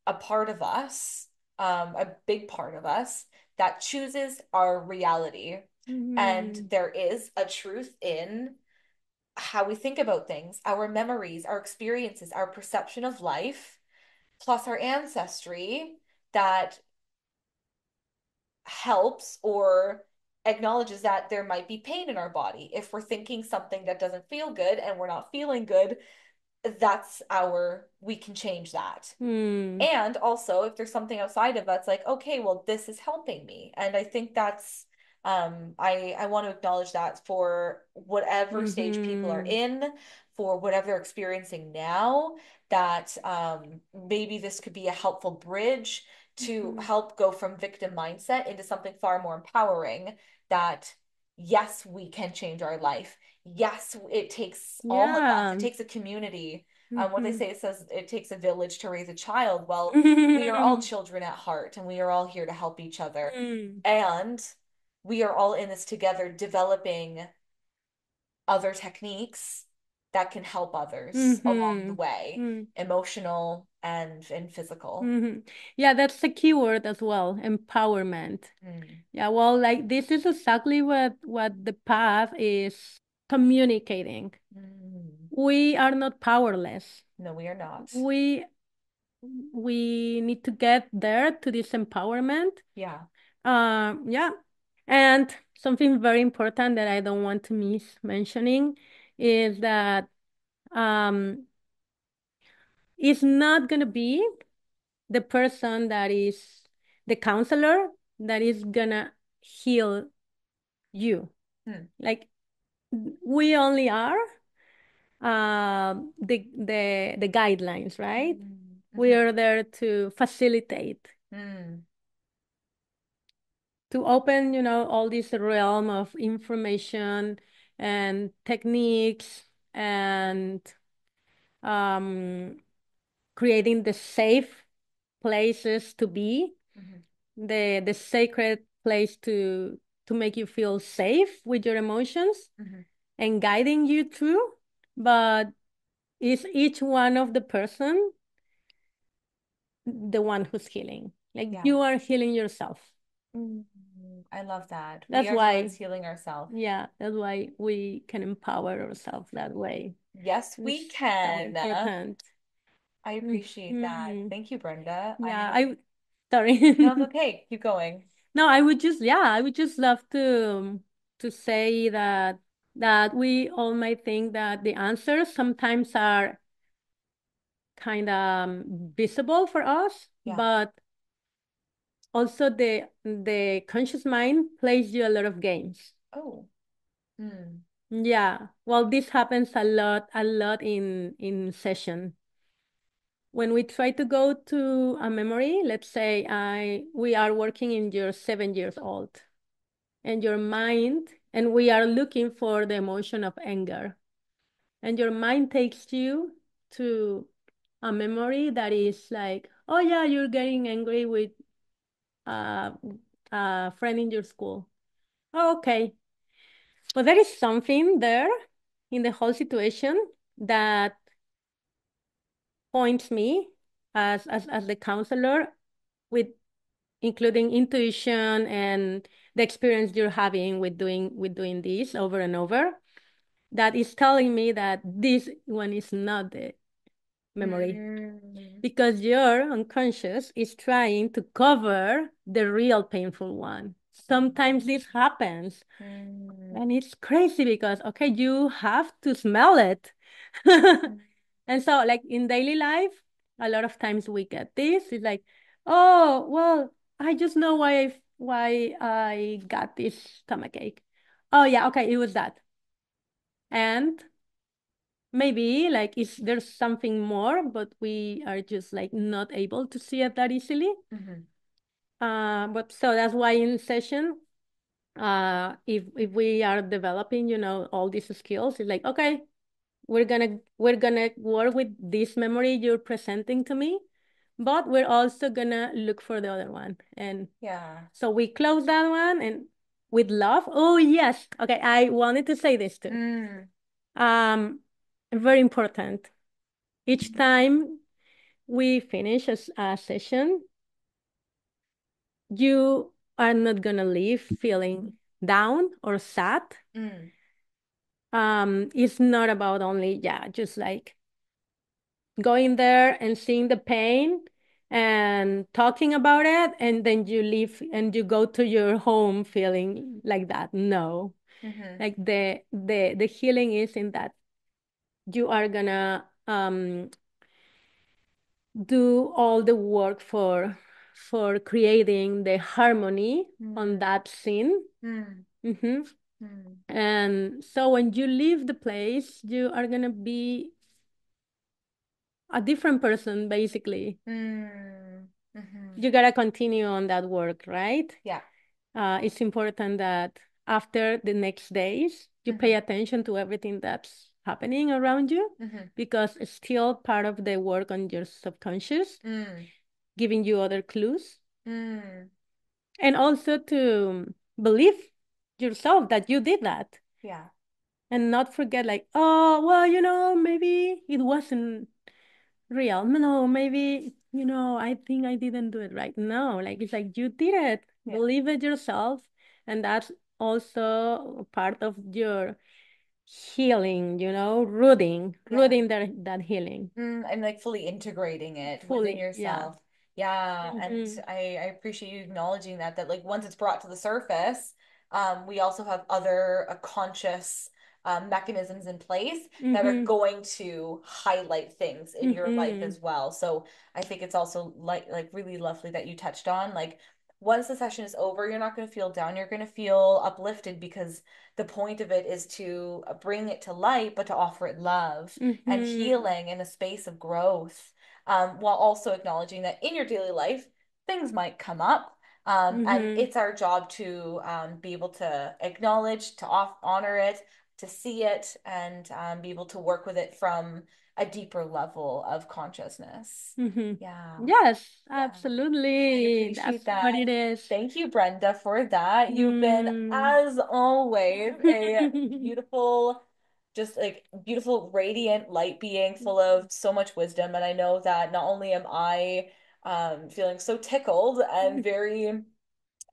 a part of us, a big part of us that chooses our reality. And Mhm. there is a truth in how we think about things, our memories, our experiences, our perception of life, plus our ancestry that helps or acknowledges that there might be pain in our body. If we're thinking something that doesn't feel good and we're not feeling good, we can change that. Mm, And also, if there's something outside of us, like, okay, well, this is helping me. And I think that's, I want to acknowledge that for whatever stage people are mhm, in, for whatever they're experiencing now, that maybe this could be a helpful bridge to mhm. help go from victim mindset into something far more empowering that, yes, we can change our life. Yes, it takes all of us. It Yeah. takes a community what they Mhm. say, it says it takes a village to raise a child. Well, we are all children at heart and we are all here to help each other. Mm, And we are all in this together, developing other techniques that can help others along the mhm, way, mm, emotional and physical. mhm. Yeah, that's the key word as well, empowerment. Mm, Yeah, well, like this is exactly what the path is communicating. mm. We are not powerless. No, we are not. We we need to get there to this empowerment. Yeah. Yeah, and something very important that I don't want to miss mentioning is that um, it's not gonna be the person that is the counselor that is gonna heal you. Mm, Like we only are the guidelines, right? mm, We mhm, are there to facilitate, mm, to open, all this realm of information and techniques and um, creating the safe places to be, mhm, the sacred place to make you feel safe with your emotions Mm-hmm. and guiding you through, but is each one of the person the one who's healing. Like Yeah. you are healing yourself. Mm, I love that. We That's are the ones why, healing ourselves. yeah, that's why we can empower ourselves that way. Yes, we It's so can. important. I appreciate that. Mm-hmm. Thank you, Brenda. Yeah, sorry. No, it's okay. Keep going. No, I would just love to say that we all might think that the answers sometimes are kind of visible for us, Yeah. but also the conscious mind plays you a lot of games. Oh. Hmm. Yeah, well, this happens a lot in session. When we try to go to a memory, let's say we are working in your 7 years old, and your mind, and we are looking for the emotion of anger, and your mind takes you to a memory that is like, oh yeah, you're getting angry with uh, a friend in your school. Oh, okay. But there is something there in the whole situation that points me as the counselor with including intuition and the experience you're having with doing this over and over that is telling me that this one is not the memory Mm. because your unconscious is trying to cover the real painful one. Sometimes this happens. Mm. And it's crazy because, okay, you have to smell it. Mm. And so, like in daily life, a lot of times we get this. It's like, oh, well, I just know why I got this stomach ache. Oh yeah, okay, it was that. And maybe like is there's something more, but we are just like not able to see it that easily. Mhm. But so that's why in session if we are developing all these skills, it's like, okay, we're gonna work with this memory you're presenting to me, but we're also gonna look for the other one. And Yeah. so we close that one and with love. Oh yes, okay, I wanted to say this too. Mm. um Very important, each time we finish a session, you are not gonna leave feeling down or sad. Mm. It's not about only, yeah, just like going there and seeing the pain and talking about it, and then you leave and you go to your home feeling like that. No, Mhm. like the healing is in that you are gonna do all the work for creating the harmony on Mm. that scene. Mm. Mm-hmm. Mm. And so when you leave the place, you are gonna be a different person, basically. Mm. Mhm. You gotta continue on that work, right? Yeah. It's important that after the next days, you pay Mhm. attention to everything that's happening around you Mhm. because it's still part of the work on your subconscious, Mm. giving you other clues. Mm. And also to believe yourself that you did that Yeah. and not forget, like, oh, well, maybe it wasn't real. No, maybe, I think I didn't do it right. No, like it's like you did it. Yeah. Believe it yourself. And that's also part of your healing, Yeah. rooting that healing And like fully integrating it within fully. Yeah. yourself. Yeah, and Mm-hmm. I appreciate you acknowledging that like once it's brought to the surface, we also have other conscious mechanisms in place that are Mm-hmm. going to highlight things in your life Mm-hmm. as well. So I think it's also like really lovely that you touched on like once the session is over, you're not going to feel down, you're going to feel uplifted because the point of it is to bring it to light, but to offer it love and Mm-hmm. healing in a space of growth, while also acknowledging that in your daily life, things might come up. And Mm-hmm. it's our job to be able to acknowledge, to honor it, to see it, and be able to work with it from a deeper level of consciousness. Yeah. Yes, Yeah. I absolutely. appreciate That's what that. it is. Thank you, Brenda, for that. You've been, Mm. as always, a beautiful, just like beautiful, radiant light being full of so much wisdom. And I know that not only am I feeling so tickled and very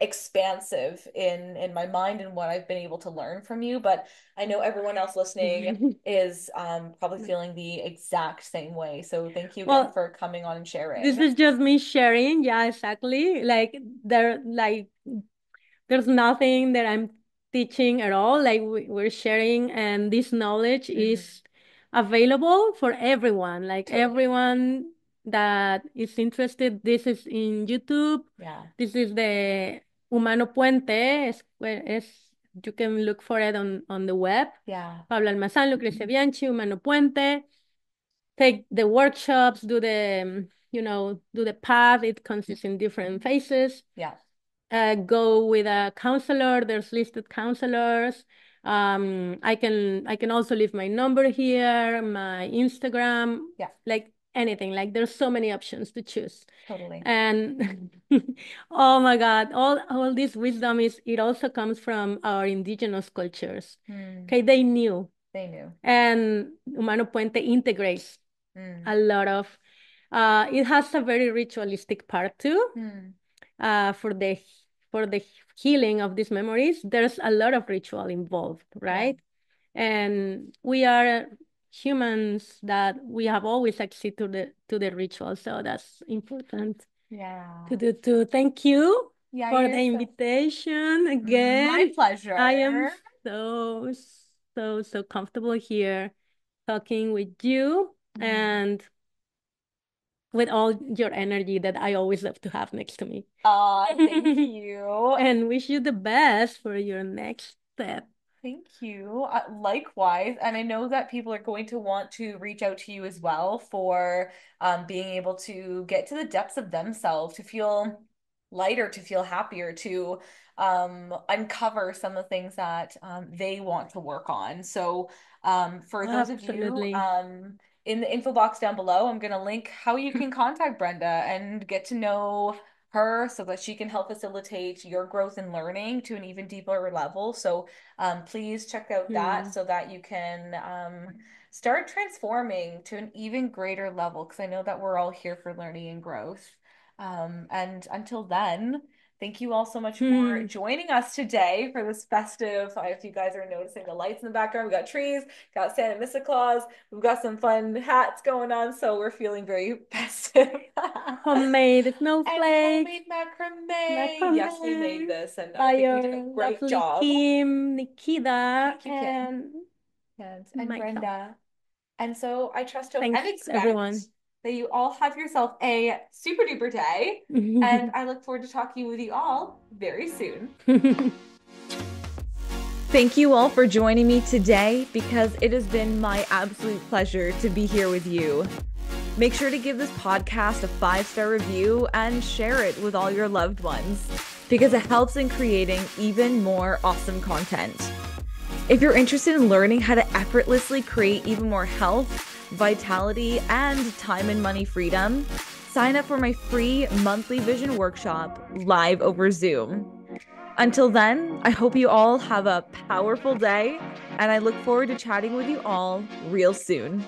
expansive in my mind and what I've been able to learn from you, but I know everyone else listening is probably feeling the exact same way. So thank you again Well, for coming on and this sharing. is just me sharing. Yeah, exactly. There's nothing that I'm teaching at all. Like we're sharing, and this knowledge is available for everyone. Like Totally. everyone that is interested. This is in YouTube. Yeah. This is the Humano Puente. You can look for it on the web. Yeah. Pablo Almazán, Lucrecia Bianchi, Humano Puente. Take the workshops, do the path. It consists in different phases. Yeah. Go with a counselor. There's listed counselors. I can also leave my number here, my Instagram, Yeah. like anything. Like there's so many options to choose. Totally. And oh my God, all this wisdom it also comes from our indigenous cultures. Hmm. Okay, they knew. They knew. And Humano Puente integrates Hmm. a lot of it has a very ritualistic part too. Hmm. For the healing of these memories, there's a lot of ritual involved, Yeah. right? And we are humans that we have always access to the ritual, so that's important to Yeah. do too. Thank you Yeah, for the you're so invitation my again. I am pleasure. so so comfortable here talking with you Mm. and with all your energy that I always love to have next to me. Thank you. And wish you the best for your next step. Thank you. Likewise, and I know that people are going to want to reach out to you as well for being able to get to the depths of themselves, to feel lighter, to feel happier, to uncover some of the things that they want to work on. So, for those of you Absolutely. in the info box down below, I'm going to link how you can contact Brenda and get to know her so that she can help facilitate your growth and learning to an even deeper level. So, please check out that Hmm. so that you can start transforming to an even greater level because I know that we're all here for learning and growth. And until then, thank you all so much for Hmm. joining us today for this festive. If you guys are noticing the lights in the background, we got trees, got Santa Misa Claus, we've got some fun hats going on, so we're feeling very festive. Homemade And snowflakes, homemade macrame. Yes, we made macrame this, and I by think we did a your great lovely job. Kim, Nikita, Thank you, Kim. and And myself. Brenda. And so I trust, hope, and Thanks, everyone. expect that you all have yourself a super duper day. And I look forward to talking with you all very soon. Thank you all for joining me today because it has been my absolute pleasure to be here with you. Make sure to give this podcast a 5-star review and share it with all your loved ones because it helps in creating even more awesome content. If you're interested in learning how to effortlessly create even more health, vitality, and time and money freedom, sign up for my free monthly vision workshop live over Zoom. Until then, I hope you all have a powerful day, and I look forward to chatting with you all real soon.